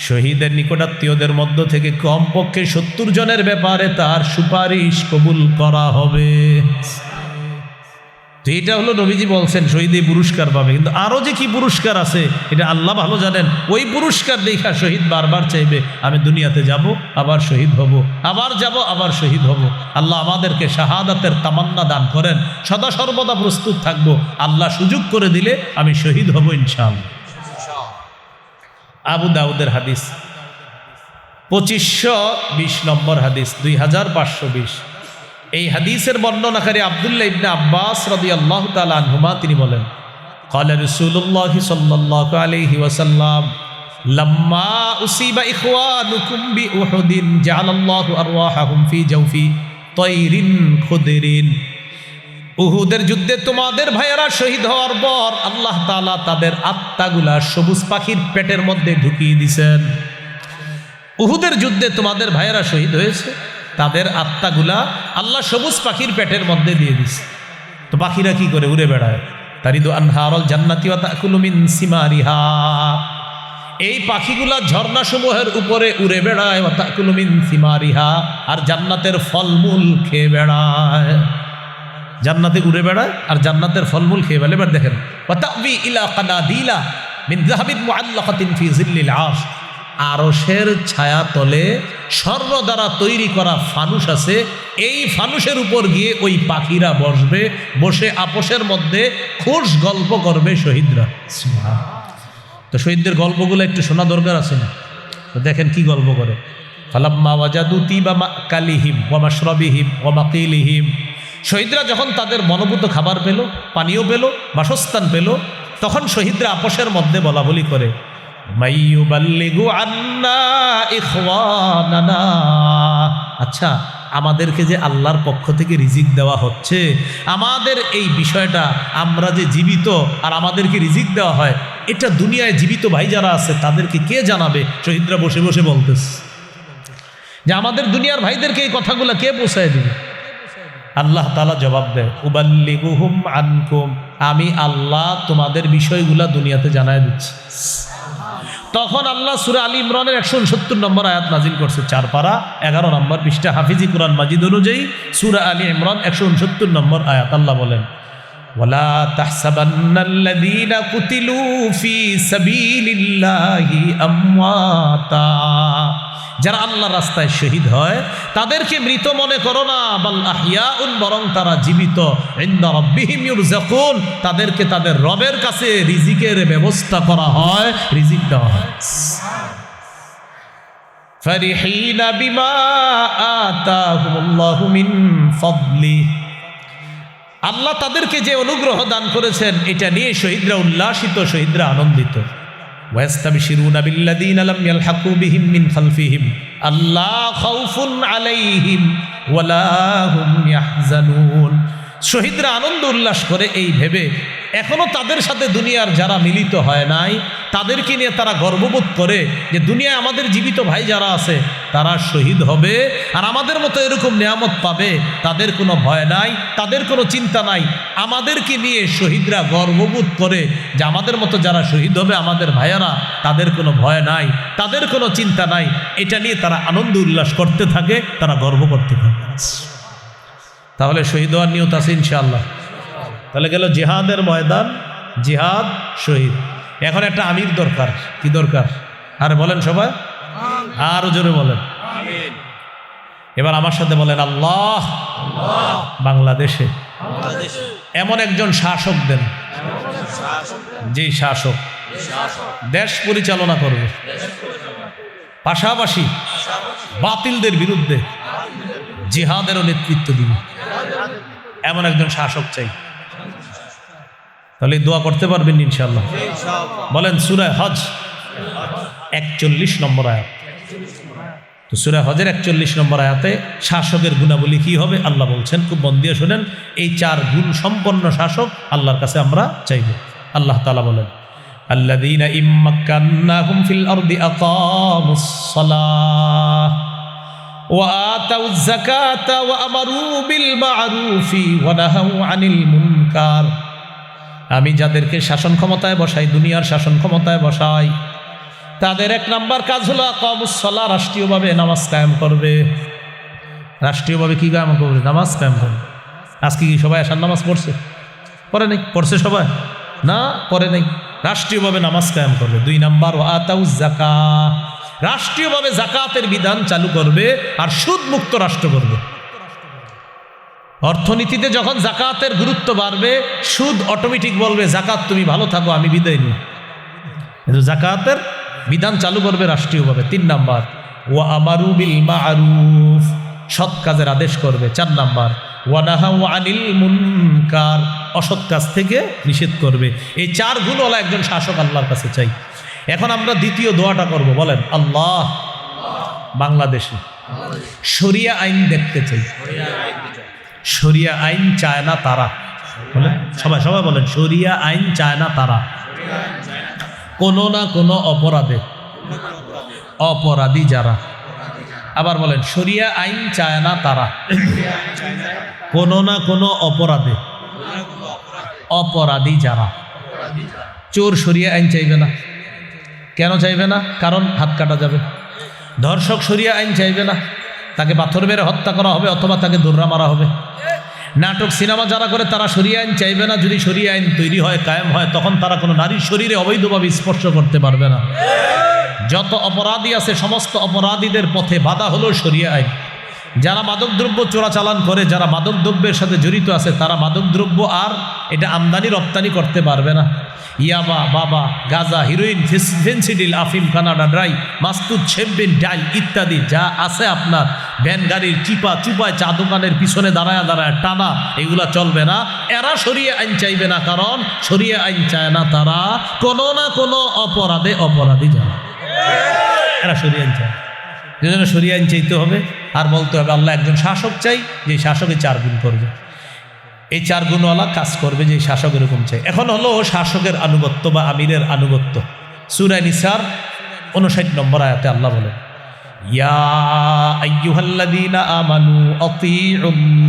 শহীদের নিকটাত্মীয়দের মধ্য থেকে কমপক্ষে 70 জনের ব্যাপারে তার সুপারিশ কবুল করা হবে। তো এটা হলো নবীজি বলছেন শহীদ এই পুরস্কার পাবে, কিন্তু আরো যে কি পুরস্কার আছে এটা আল্লাহ ভালো জানেন। ওই পুরস্কার দেখা শহীদ বারবার চাইবে আমি দুনিয়াতে যাব, আবার শহীদ হব, আবার যাব, আবার শহীদ হব। আল্লাহ আমাদেরকে শাহাদাতের তামান্না দান করেন, সদা সর্বদা প্রস্তুত থাকবো। আল্লাহ সুযোগ করে দিলে আমি শহীদ হব ইনশাআল্লাহ। আবু দাউদের হাদিস 2520 নম্বর হাদিস, 2520। এই হাদিসের বর্ণনাকারী আব্দুল্লাহ ইবনে আব্বাস রাদিয়াল্লাহু তাআলা আনহুমা তিনি বলেন قال رسول الله صلى الله عليه وسلم لما أصيب إخوانكم بأحد جعل الله أرواحهم في جوف طير خضر। উহুদের যুদ্ধে তোমাদের ভাইয়েরা শহীদ হওয়ার পর আল্লাহ তাআলা তাদের আত্মাগুলা সবুজ পাখির পেটের মধ্যে ঢুকিয়ে দিয়েছেন। উহুদের যুদ্ধে তোমাদের ভাইয়েরা শহীদ হয়েছে, তাদের আত্মাগুলা আল্লাহ সবুজ পাখির পেটের মধ্যে দিয়ে দিছে। তো পাখিরা কি করে? উড়ে বেড়ায়। তারিদু আনহারুল জান্নাতি ওয়া তাকুলু মিন সিমারিহা, এই পাখিগুলা ঝর্ণাসমূহের উপরে উড়ে বেড়ায়। ওয়া তাকুলু মিন সিমারিহা, আর জান্নাতের ফলমূল খেয়ে বেড়ায়। জান্নাতে উড়ে বেড়ায় আর জান্নাতের ফলমূল খেয়ে বেড়ায়। এবার দেখেন, ওয়া তাবি ইলা কানাদিলা মিন যাহাবিন মুআল্লাকাতিন ফি জিল্লিল আরশ, আরশের ছায়া তলে স্বর্ণ দ্বারা তৈরি করা ফানুস আছে, এই ফানুসের উপর গিয়ে ওই পাখিরা বসবে, বসে আপোষের মধ্যে খুশ গল্প করবে শহীদরা। তো শহীদদের গল্পগুলো একটু শোনা দরকার আছে না? তো দেখেন কি গল্প করে। ফালাম্মা ওয়াজাদু তিবা মাকালিহিম ওয়া মাশরাবিহিম ওয়া মাকিলিহিম, শহীদরা যখন তাদের মনোভূত খাবার পেল, পানীয় পেল, বাসস্থান পেল, তখন শহীদরা আপোষের মধ্যে বলা বলি করে, মাইয়ুবাল্লিগু আন্না ইখওয়ানানা, আচ্ছা আমাদেরকে যে আল্লাহর পক্ষ থেকে রিজিক দেওয়া হচ্ছে, আমাদের এই বিষয়টা, আমরা যে জীবিত আর আমাদেরকে রিজিক দেওয়া হয়, এটা দুনিয়ায় জীবিত ভাই যারা আছে তাদেরকে কে জানাবে? শহীদরা বসে বসে বলতেছে যে আমাদের দুনিয়ার ভাইদেরকে এই কথাগুলো কে পৌঁছায় দিবে? আল্লাহ তাআলা জবাব দেয়, উবাল্লিগুহুম আনকুম, আমি আল্লাহ তোমাদের বিষয়গুলা দুনিয়াতে জানায় দিচ্ছি। তখন আল্লাহ সূরা আলী ইমরানের 169 নম্বর আয়াত নাজিল করছে, 4 পারা 11 নম্বর পৃষ্ঠা, হাফিজি কুরআন মাজিদ অনুযায়ী সূরা আলী ইমরান 169 নম্বর আয়াত। আল্লাহ বলেন, ওয়ালা তাহসাবান্নাল্লাযীনা কুতিলু ফি সাবিলিল্লাহি আমওয়াতা, যারা আল্লাহর রাস্তায় শহীদ হয় তাদেরকে মৃত মনে করো না, বাল আহইয়াউন, বরং তারা জীবিত, ইনদা রাব্বিহিম ইউরযাকুন, তাদেরকে তাদের রবের কাছে রিজিকের ব্যবস্থা করা হয়, রিজিক দেওয়া হয়। ফারিহিনা বিমা আতাহুমুল্লাহু মিন ফাদলি, আল্লাহ তাদেরকে যে অনুগ্রহ দান করেছেন এটা নিয়ে শহীদরা উল্লাসিত, শহীদরা আনন্দিত। ওয়াস্তাবশিরুনা বিল্লাযীনা লাম ইয়ালহাকু বিহিম মিন খালফিহিম আল্লা খাউফুন আলাইহিম ওয়ালা হুম ইয়াহজানুন, শহীদরা আনন্দ উল্লাস করে এই ভেবে এখনো তাদের সাথে দুনিয়ার যারা মিলিত হয় নাই তাদেরকে নিয়ে তারা গর্ববোধ করে যে দুনিয়ায় আমাদের জীবিত ভাই যারা আছে তারা শহীদ হবে আর আমাদের মতো এরকম নিয়ামত পাবে, তাদের কোনো ভয় নাই, তাদের কোনো চিন্তা নাই। আমাদেরকে নিয়ে শহীদরা গর্ববোধ করে যে আমাদের মতো যারা শহীদ হবে আমাদের ভাইয়ারা, তাদের কোনো ভয় নাই, তাদের কোনো চিন্তা নাই। এটা নিয়ে তারা আনন্দ উল্লাস করতে থাকে, তারা গর্ব করতে থাকে। তাহলে শহীদ হওয়ার নিয়ত আছে ইনশাআল্লাহ। তাহলে গেল জিহাদের ময়দান, জিহাদ, শহীদ। এখন একটা আমির দরকার। কি দরকার? আরে বলেন সবাই, আরো জোরে বলেন। এবার আমার সাথে বলেন, আল্লাহ বাংলাদেশে এমন একজন শাসক দেন, যেই শাসক দেশ পরিচালনা করবে, পাশাপাশি বাতিলদের বিরুদ্ধে জিহাদেরও নেতৃত্ব দিবে, এমন একজন শাসক চাই। তাহলে দোয়া করতে পারবেন ইনশাআল্লাহ। বলেন সূরা হজ 41 নম্বর আয়াত। তো সূরা হজের 41 নম্বর আয়াতে শাসকের গুণাবলী কি হবে আল্লাহ বলছেন, খুব মন দিয়ে শোনেন। এই 4 গুণ সম্পন্ন শাসক আল্লাহর কাছে আমরা চাইব। আল্লাহ তাআলা বলেন, আল্লাযীনা ইম্মাক্কান্নাহুম ফিল আরদি আকামুস সালাহ ওয়া আতাউয যাকাতা ওয়া আমারু বিল মা'রুফি ওয়া নাহাউ আনিল মুনকার, আমি যাদেরকে শাসন ক্ষমতায় বসাই, দুনিয়ার শাসন ক্ষমতায় বসাই, তাদের 1 নাম্বার কাজ হলো আকামুস সালাহ, রাষ্ট্রীয়ভাবে নামাজ কায়েম করবে। রাষ্ট্রীয়ভাবে কি কায়েম করবে? নামাজ কায়েম করবে। আজকে কি সবাই আসার নামাজ পড়ছে? পড়ে নাই? পড়ছে সবাই? না, পড়ে নাই। রাষ্ট্রীয়ভাবে নামাজ কায়েম করবে। 2 নাম্বার ওয়া আতাউয যাকাত, রাষ্ট্রীয়ভাবে যাকাতের বিধান চালু করবে আর সুদ মুক্ত রাষ্ট্র করবে। অর্থনীতিতে যখন যাকাতের গুরুত্ব বাড়বে, সুদ অটোমেটিক বলবে যাকাত তুমি ভালো থাকো, আমি বিদায় নিই। কিন্তু যাকাতের বিধান চালু করবে রাষ্ট্রীয়ভাবে। 3 নাম্বার ওয়া আমারু বিল মা'রুফ, সৎ কাজের আদেশ করবে। 4 নাম্বার ওয়া নাহাউ আনিল মুনকার, অসৎ কাজ থেকে নিষেধ করবে। এই 4 গুণওয়ালা একজন শাসক আল্লাহর কাছে চাই। এখন আমরা দ্বিতীয় দোয়াটা করব। বলেন, আল্লাহ বাংলাদেশে শরিয়া আইন দেখতে চাই। শরিয়া আইন চায় না তারা, বলেন সবাই, সবাই বলেন, শরিয়া আইন চায় না তারা কোনো না কোনো অপরাধে অপরাধী যারা। আবার বলেন, শরিয়া আইন চায় না তারা কোনো না কোনো অপরাধে অপরাধী যারা। চোর শরিয়া আইন চাইবে না। কেন চাইবে না? কারণ হাত কাটা যাবে। ধর্ষক শরিয়া আইন চাইবে না, তাকে পাথর মেরে হত্যা করা হবে অথবা তাকে দৌড়া মারা হবে। নাটক সিনেমা যারা করে তারা শরিয়া আইন চাইবে না। যদি শরিয়া আইন তৈরি হয়, কায়েম হয়, তখন তারা কোনো নারীর শরীরে অবৈধভাবে স্পর্শ করতে পারবে না। যত অপরাধী আছে সমস্ত অপরাধীদের পথে বাধা হলো শরিয়া আইন। যারা মাদকদ্রব্য চোরাচালান করে, যারা মাদকদ্রব্যের সাথে জড়িত আছে, তারা মাদকদ্রব্য আর এটা আমদানি রপ্তানি করতে পারবে না। ইয়াবা, বাবা, গাঁজা, হিরোইন, ফেন্সিডিল, আফিম, কানাডা ড্রাই, মাস্তুদ, শেম্পেন, ডাইল ইত্যাদি যা আছে আপনার ভ্যান গাড়ির চিপা চুপায় চা দোকানের পিছনে দাঁড়ায় দাঁড়ায় টানা, এগুলা চলবে না। এরা শরিয়া আইন চাইবে না, কারণ শরিয়া আইন চায় না তারা কোনো না কোনো অপরাধে অপরাধী যারা, এরা শরিয়া আইন চায়। যেজন্য শরিয়া আইন চাইতে হবে আর বলতে হবে আল্লাহ একজন শাসক চাই, যে শাসকে 4 গুণ করবে, এই 4 গুণওয়ালা কাজ করবে, যে শাসক এরকম চাই। এখন হলো শাসকের আনুগত্য বা আমিরের আনুগত্য। সূরা নিসার 59 নম্বর আয়াতে আল্লাহ বলেন, ইয়া আইয়ুহাল্লাযীনা আমানু আতিউল্লাহ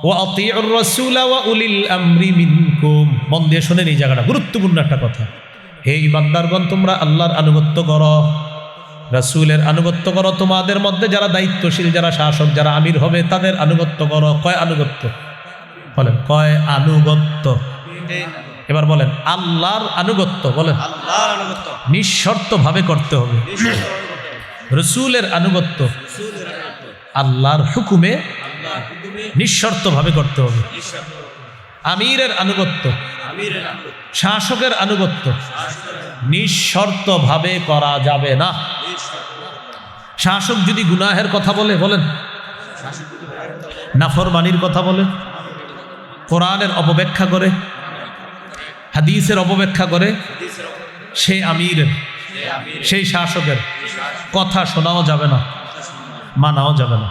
ওয়া আতিউর রাসূলা ওয়া উলিল আমরি মিনকুম। মন দিয়ে শুনেন এই জায়গাটা, গুরুত্বপূর্ণ একটা কথা। হে ঈমানদারগণ, তোমরা আল্লাহর আনুগত্য করো, রাসূলের আনুগত্য করো, তোমাদের মধ্যে যারা দায়িত্বশীল, যারা শাসক, যারা আমির হবে তাদের আনুগত্য করো। কয় আনুগত্য? বলেন কয় আনুগত্য? এবার বলেন আল্লাহর আনুগত্য। বলেন নিঃশর্তভাবে করতে হবে। রাসূলের আনুগত্য আল্লাহর হুকুমে নিঃশর্তভাবে করতে হবে। আমিরের আনুগত্য, শাসকের আনুগত্য নিঃশর্তভাবে করা যাবে না। শাসক যদি গুনাহের কথা বলে, বলেন নাফরমানির কথা বলে, কোরআনের অপব্যাখ্যা করে, হাদিসের অপব্যাখ্যা করে, সেই আমিরের, সেই শাসকের কথা শোনাও যাবে না, মানাও যাবে না।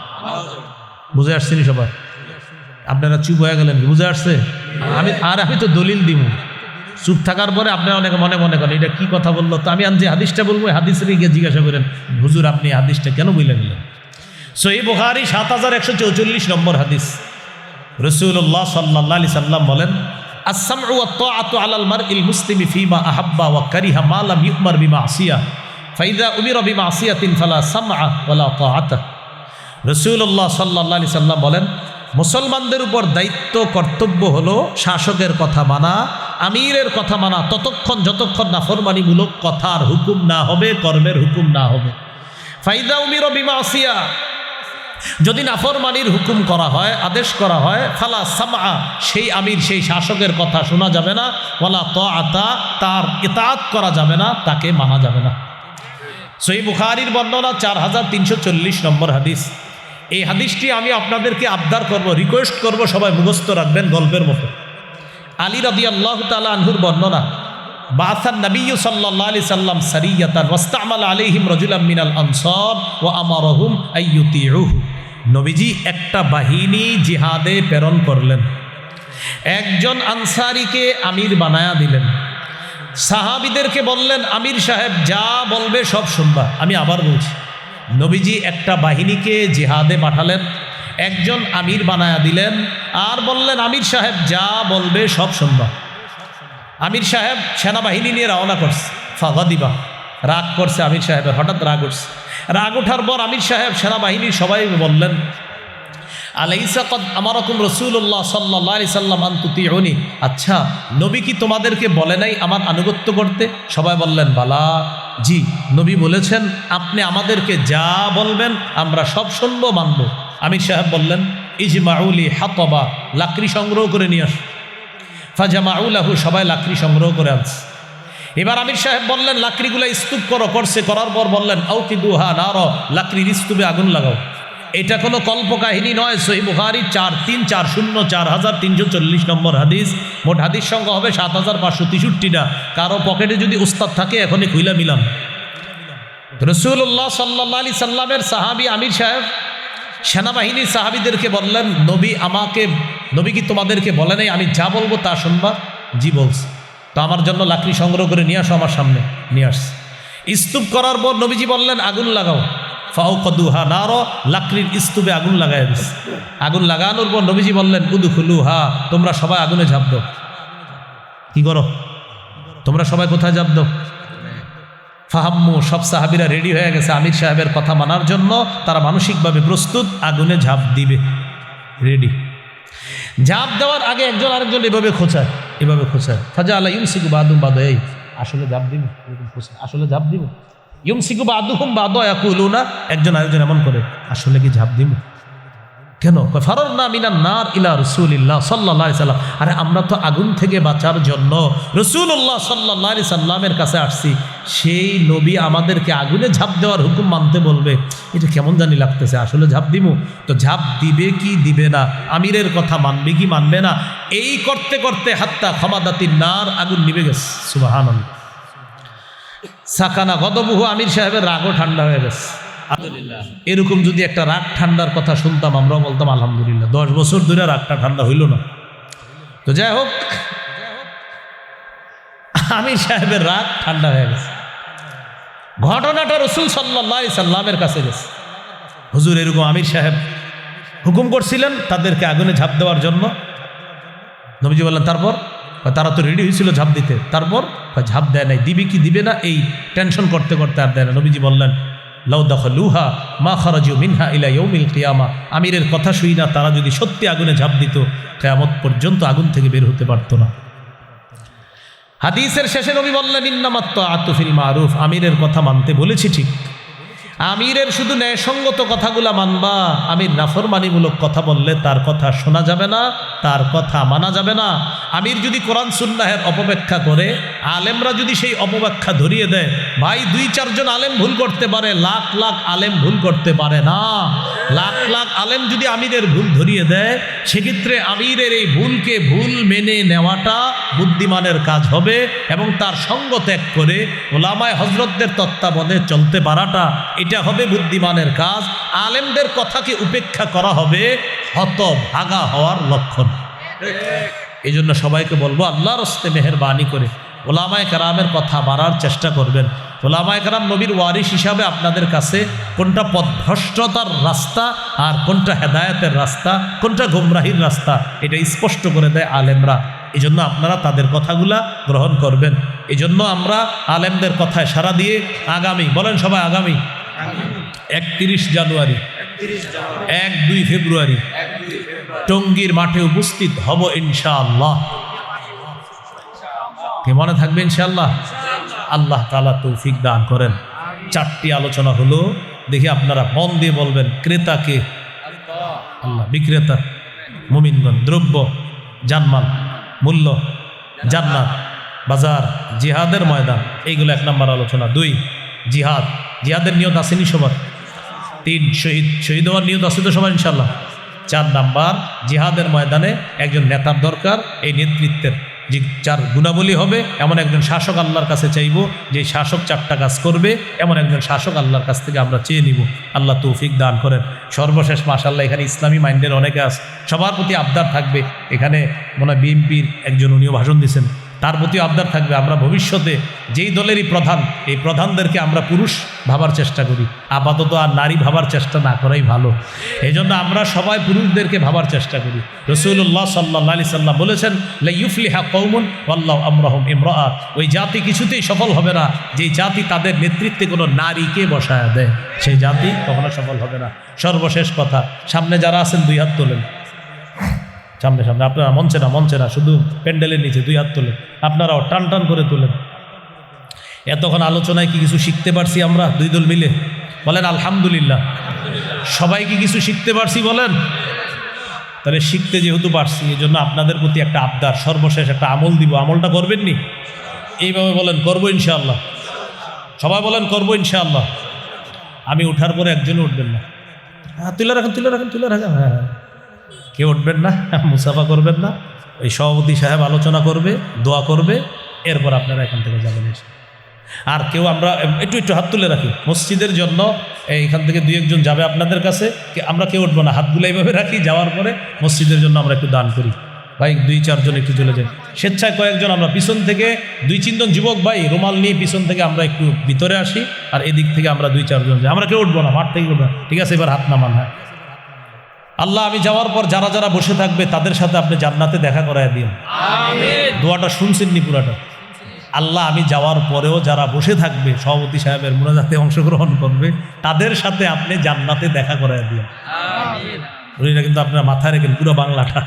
বুঝে আসছেনি সবাই? আপনারা চুপ হয়ে গেলেন, বুঝে আসছে? আমি তো দলিল দিব। চুপ থাকার পরে আপনারা অনেকে মনে মনে করেন এটা কি কথা বললো, তো আমি যে হাদিসটা বলবো হাদিসের গিয়ে জিজ্ঞাসা করেন, হুজুর আপনি হাদিসটা কেন বলে গেলেন? সহিহ বুখারী 7144 নম্বর হাদিস। রাসূলুল্লাহ সাল্লাল্লাহু আলাইহি সাল্লাম বলেন, আস-সামউ ওয়াত তাআতু আলাল মারইল মুসলিমি ফীমা আহাব্বা ওয়া কারিহা মা লাম ইউমার বিমাসিয়া ফাইযা উমিরা বিমাসিয়াতিন ফালা সামআ ওয়ালা তাআতা। রাসূলুল্লাহ সাল্লাল্লাহু আলাইহি সাল্লাম বলেন, মুসলমানদের উপর দায়িত্ব কর্তব্য হলো শাসকের কথা মানা, আমিরের কথা মানা, ততক্ষণ যতক্ষণ নাফরমানিমূলক কথার হুকুম না হবে, কর্মের হুকুম না হবে। ফাইদা উমির বিমাসিয়া, যদি নাফরমানির হুকুম করা হয়, আদেশ করা হয়, ফালা সামআ, সেই আমির সেই শাসকের কথা শোনা যাবে না, ওয়ালা তাআতা, তার ইতাআত করা যাবে না, তাকে মানা যাবে না। সহিহ বুখারীর বর্ণনা 4340 নম্বর হাদিস। এই হাদিসটি আমি আপনাদেরকে আবদার করব, রিকোয়েস্ট করব, সবাই মুখস্থ রাখবেন গল্পের মতো। আলী রাদিয়াল্লাহু তাআলা আনহুর বর্ণনা, বাআসান নবিয়্যু সাল্লাল্লাহু আলাইহি সাল্লাম সারিয়াতান ওয়াস্তা'মালা আলাইহিম রাজুলাম মিনাল আনসার ওয়া আমারাহুম আইয়ুতিউহু। নবীজি একটা বাহিনী জিহাদে প্রেরণ করলেন, একজন আনসারীকে আমির বানায়া দিলেন। সাহাবীদেরকে বললেন, আমির সাহেব যা বলবে সব শুনবা। আমি আবার বলছি, নবীজি একটা বাহিনীকে জিহাদে পাঠালেন, একজন আমির বানায়া দিলেন, আর বললেন আমির সাহেব যা বলবে সব শুনবা। আমির সাহেব সেনাবাহিনী নিয়ে রওনা করছে। ফাগাদিবা, রাগ করছে আমির সাহেবের, হঠাৎ রাগ উঠছে। রাগ ওঠার পর আমির সাহেব সেনাবাহিনীর সবাই বললেন, আলাইসা কদ আমারাকুম রাসূলুল্লাহ সাল্লাল্লাহু আলাইহি সাল্লাম আন তুতিউনি। আচ্ছা, নবী কি তোমাদেরকে বলে নাই আমার আনুগত্য করতে? সবাই বললেন বালা, জি, নবী বলেছেন আপনি আমাদেরকে যা বলবেন আমরা সব শুনবো, মানব। আমির সাহেব বললেন, ইজমাউলি হাতবা, লাকড়ি সংগ্রহ করে নিয়ে আস। ফাজামাউ লাহু, সবাই লাকড়ি সংগ্রহ করে আনছে। এবার আমির সাহেব বললেন লাকড়িগুলো স্তূপ করো। করছে, করার পর বললেন আউকিদুহা নার, লাকড়ির স্তূপে আগুন লাগাও। এটা কোনো কল্পকাহিনী নয়। সহিহ বুখারী 4340 নম্বর হাদিস। মোট হাদিস সংখ্যা হবে 7563টা। কারো পকেটে যদি উস্তাদ থাকে এখনই খুইলা মিলাম। রাসূলুল্লাহ সাল্লাল্লাহু আলাইহি সাল্লামের সাহাবী আমির সাহেব সেনাবাহিনীর সাহাবীদেরকে বললেন, নবী কি তোমাদেরকে বলে নাই আমি যা বলবো তা শুনবা? জি বলছে। তো আমার জন্য লাকড়ি সংগ্রহ করে নিয়ে আসো, আমার সামনে নিয়ে আসছে। স্তূপ করার পর নবীজি বললেন আগুন লাগাও। ফাওকাদুহা নার, লাকড়ির স্তূপে আগুন লাগায় দিস। আগুন লাগানোর পর নবীজি বললেন উদখুলুহা, তোমরা সবাই আগুনে ঝাঁপ দাও। কি করো তোমরা সবাই? কোথায় ঝাঁপ দাও? ফাহাম্মু, সব সাহাবীরা রেডি হয়ে গেছে আমির সাহেবের কথা মানার জন্য, তারা মানসিকভাবে প্রস্তুত, আগুনে ঝাঁপ দিবে, রেডি। ঝাঁপ দেওয়ার আগে একজন আরেকজন এভাবে খোঁচায়, এভাবে খোঁচায়। ফাজা আলা ইউমসিকু বাদুম বাদ, এই আসলে ঝাঁপ দিব, এরকম খোঁচায়, আসলে ঝাঁপ দিব। ইউমসিকু বাদুহুম বাদ ইয়াকুলুনা, একজন আরেকজন এমন করে, আসলে কি ঝাঁপ দিব? কেন? ফারারনা মিনান নার ইলা রাসূলিল্লাহ সাল্লাল্লাহু আলাইহি সাল্লাম, আরে আমরা তো আগুন থেকে বাঁচার জন্য রাসূলুল্লাহ সাল্লাল্লাহু আলাইহি সাল্লামের কাছে আসছি, সেই নবী আমাদেরকে আগুনে ঝাঁপ দেওয়ার হুকুম মানতে বলবে, এটা কেমন জানি লাগতেছে, আসলে ঝাঁপ দিব? তো ঝাঁপ দিবে কি দিবে না, আমিরের কথা মানবে কি মানবে না, এই করতে করতে হাত্তা খামাদাতিন নার, আগুন নিভে গেছে। সুবহানাল্লাহ। সাকানা গদবুহু, আমির সাহেবের রাগও ঠান্ডা হয়ে গেছে। এরকম যদি একটা রাগ ঠান্ডার কথা শুনতাম, আমরাও বলতাম আলহামদুলিল্লাহ। 10 বছর ধরে রাগটা ঠান্ডা হইল না। তো যাই হোক, আমির সাহেবের রাগ ঠান্ডা হয়ে গেছে। ঘটনাটা রাসূল সাল্লাল্লাহু আলাইহি সাল্লামের কাছে গেছে। হুজুর, এরকম আমির সাহেব হুকুম করছিলেন তাদেরকে আগুনে ঝাঁপ দেওয়ার জন্য। নবীজি বললেন তারপর? তারা তো রেডি হয়েছিল ঝাঁপ দিতে, তারপর ঝাঁপ দেয় নাই, দিবে কি দিবে না এই টেনশন করতে করতে আর দেয় না। নবীজি বললেন লাউ দাখালুহা মা খারাজু মিনহা ইলা ইয়াউমিল কিয়ামা, আমিরের কথা শুই না, তারা যদি সত্যি আগুনে ঝাঁপ দিত, কিয়ামত পর্যন্ত আগুন থেকে বের হতে পারতো না। হাদিসের শেষে নবী বললেন ইন্নামাত তাআতু ফিল মারুফ, আমিরের কথা মানতে বলেছি ঠিক, আমিরের শুধু ন্যায়সঙ্গত কথাগুলা মানবা, আমির নাফরমানিমূলক কথা বললে তার কথা শোনা যাবে না, তার কথা মানা যাবে না। আমির যদি কোরআন সুন্নাহের অপব্যাখ্যা করে, আলেমরা যদি সেই অপব্যাখ্যা ধরিয়ে দেয়, ভাই 2-4 জন আলেম ভুল করতে পারে, লাখ লাখ আলেম ভুল করতে পারে না। লাখ লাখ আলেম যদি আমিরের ভুল ধরিয়ে দেয়, সেক্ষেত্রে আমিরের এই ভুলকে ভুল মেনে নেওয়াটা বুদ্ধিমানের কাজ হবে, এবং তার সঙ্গ ত্যাগ করে ওলামায়ে হযরতদের তত্ত্বাবধানে চলতে পারাটা, এটা হবে বুদ্ধিমানের কাজ। আলেমদের কথাকে উপেক্ষা করা হবে হতভাগা হওয়ার লক্ষণ। এই জন্য সবাইকে বলবো, আল্লাহর হস্তে মেহেরবানি করে ওলামায়ে কেরামের কথা মানার চেষ্টা করবেন। ওলামায়ে কেরাম নবীর ওয়ারিস হিসাবে আপনাদের কাছে কোনটা পথভ্রষ্টতার রাস্তা আর কোনটা হেদায়েতের রাস্তা, কোনটা গুমরাহির রাস্তা, এটা স্পষ্ট করে দেয় আলেমরা। এই জন্য আপনারা তাদের কথাগুলা গ্রহণ করবেন। এই জন্য আমরা আলেমদের কথায় সাড়া দিয়ে আগামী, বলেন সবাই, আগামী 31 জানুয়ারি, 1-2 ফেব্রুয়ারি টঙ্গীর মাঠে উপস্থিত হব ইনশাআল্লাহ। কে মনে থাকবে ইনশাআল্লাহ? আল্লাহ তাআলা তৌফিক দান করেন। 4টি আলোচনা হলো, দেখি আপনারা মন দিয়ে বলবেন। ক্রেতাকে আল্লাহ, বিক্রেতা মুমিনগণ, দ্রব্য, জানমাল, মূল্য, জান্নাত, বাজার, জিহাদের ময়দান, এইগুলো 1 নম্বর আলোচনা। 2 জিহাদ, জিহাদের নিয়ত আসেনি সবার? 3 শহীদ হওয়ার নিয়ত আছে তো সবার ইনশাআল্লাহ? 4 নাম্বার, জিহাদের ময়দানে একজন নেতার দরকার, এই নেতৃত্বের যে 4 গুণাবলী হবে, এমন একজন শাসক আল্লাহর কাছে চাইব, যে শাসক 4টা কাজ করবে, এমন একজন শাসক আল্লাহর কাছ থেকে আমরা চেয়ে নিব। আল্লাহ তৌফিক দান করেন। সর্বশেষ মাশাআল্লাহ, এখানে ইসলামী মাইন্ডের অনেকে আছে, সবার প্রতি আবদার থাকবে। এখানে মনে হয় বিএনপির একজন, উনিও ভাষণ দিয়েছেন, তার প্রতি আবদার থাকবে, আমরা ভবিষ্যতে যেই দলেরই প্রধান, এই প্রধানদেরকে আমরা পুরুষ ভাবার চেষ্টা করি, আপাতত আর নারী ভাবার চেষ্টা না করাই ভালো। এই জন্য আমরা সবাই পুরুষদেরকে ভাবার চেষ্টা করি। রাসূলুল্লাহ সাল্লাল্লাহু আলাইহি সাল্লাম বলেছেন, লা ইউফলিহা কওমুন ওয়াল্লাহু আমরাহুম ইমরাআ, ওই জাতি কিছুতেই সফল হবে না যেই জাতি তাদের নেতৃত্বে কোনো নারীকে বসায় দেয়, সেই জাতি কখনো সফল হবে না। সর্বশেষ কথা, সামনে যারা আছেন 2 হাত তোলেন, সামনে সামনে, আপনারা মঞ্চে না, শুধু প্যান্ডেলের নিচে 2 হাত তোলেন, আপনারাও টান টান করে তোলেন। এতক্ষণ আলোচনায় কি কিছু শিখতে পারছি আমরা 2 দল মিলে? বলেন আলহামদুলিল্লাহ। সবাই কি কিছু শিখতে পারছি বলেন? তাহলে শিখতে যেহেতু পারছি, এই জন্য আপনাদের প্রতি একটা আবদার, সর্বশেষ একটা আমল দিব। আমলটা করবেন নি? এইভাবে বলেন, করবো ইনশাআল্লাহ। সবাই বলেন, করবো ইনশাআল্লাহ। আমি উঠার পরে একজনও উঠবেন না। হ্যাঁ, তুলে রাখেন। হ্যাঁ, কেউ উঠবেন না, মুসাফা করবেন না। ওই সভাপতি সাহেব আলোচনা করবে, দোয়া করবে, এরপর আপনারা এখান থেকে যাবেন। আর কেউ, আমরা একটু হাত তুলে রাখি মসজিদের জন্য, এইখান থেকে 2-1 জন যাবে আপনাদের কাছে, আমরা কেউ উঠবো না, হাতগুলো এইভাবে রাখি, যাওয়ার পরে মসজিদের জন্য আমরা একটু দান করি। ভাই 2-4 জন একটু চলে যায়, স্বেচ্ছায় কয়েকজন আমরা পিছন থেকে 2-3 জন যুবক ভাই রুমাল নিয়ে পিছন থেকে আমরা একটু ভিতরে আসি, আর এদিক থেকে আমরা 2-4 জন যাই, আমরা কেউ উঠবো না, মাঠ থেকে উঠবো না, ঠিক আছে? এবার হাত নামান। হ্যাঁ আল্লাহ, আমি যাওয়ার পর যারা যারা বসে থাকবে তাদের সাথে আপনি জান্নাতে দেখা করায় দিন। আমিন। দোয়াটা শুনছেননি পুরাটা? আল্লাহ, আমি যাওয়ার পরেও যারা বসে থাকবে, সভাপতি সাহেবের মুনাজাতে অংশগ্রহণ করবে, তাদের সাথে আপনি জান্নাতে দেখা করায় দিন। আমিন। কিন্তু আপনার মাথায় রেখেন পুরো বাংলাটা।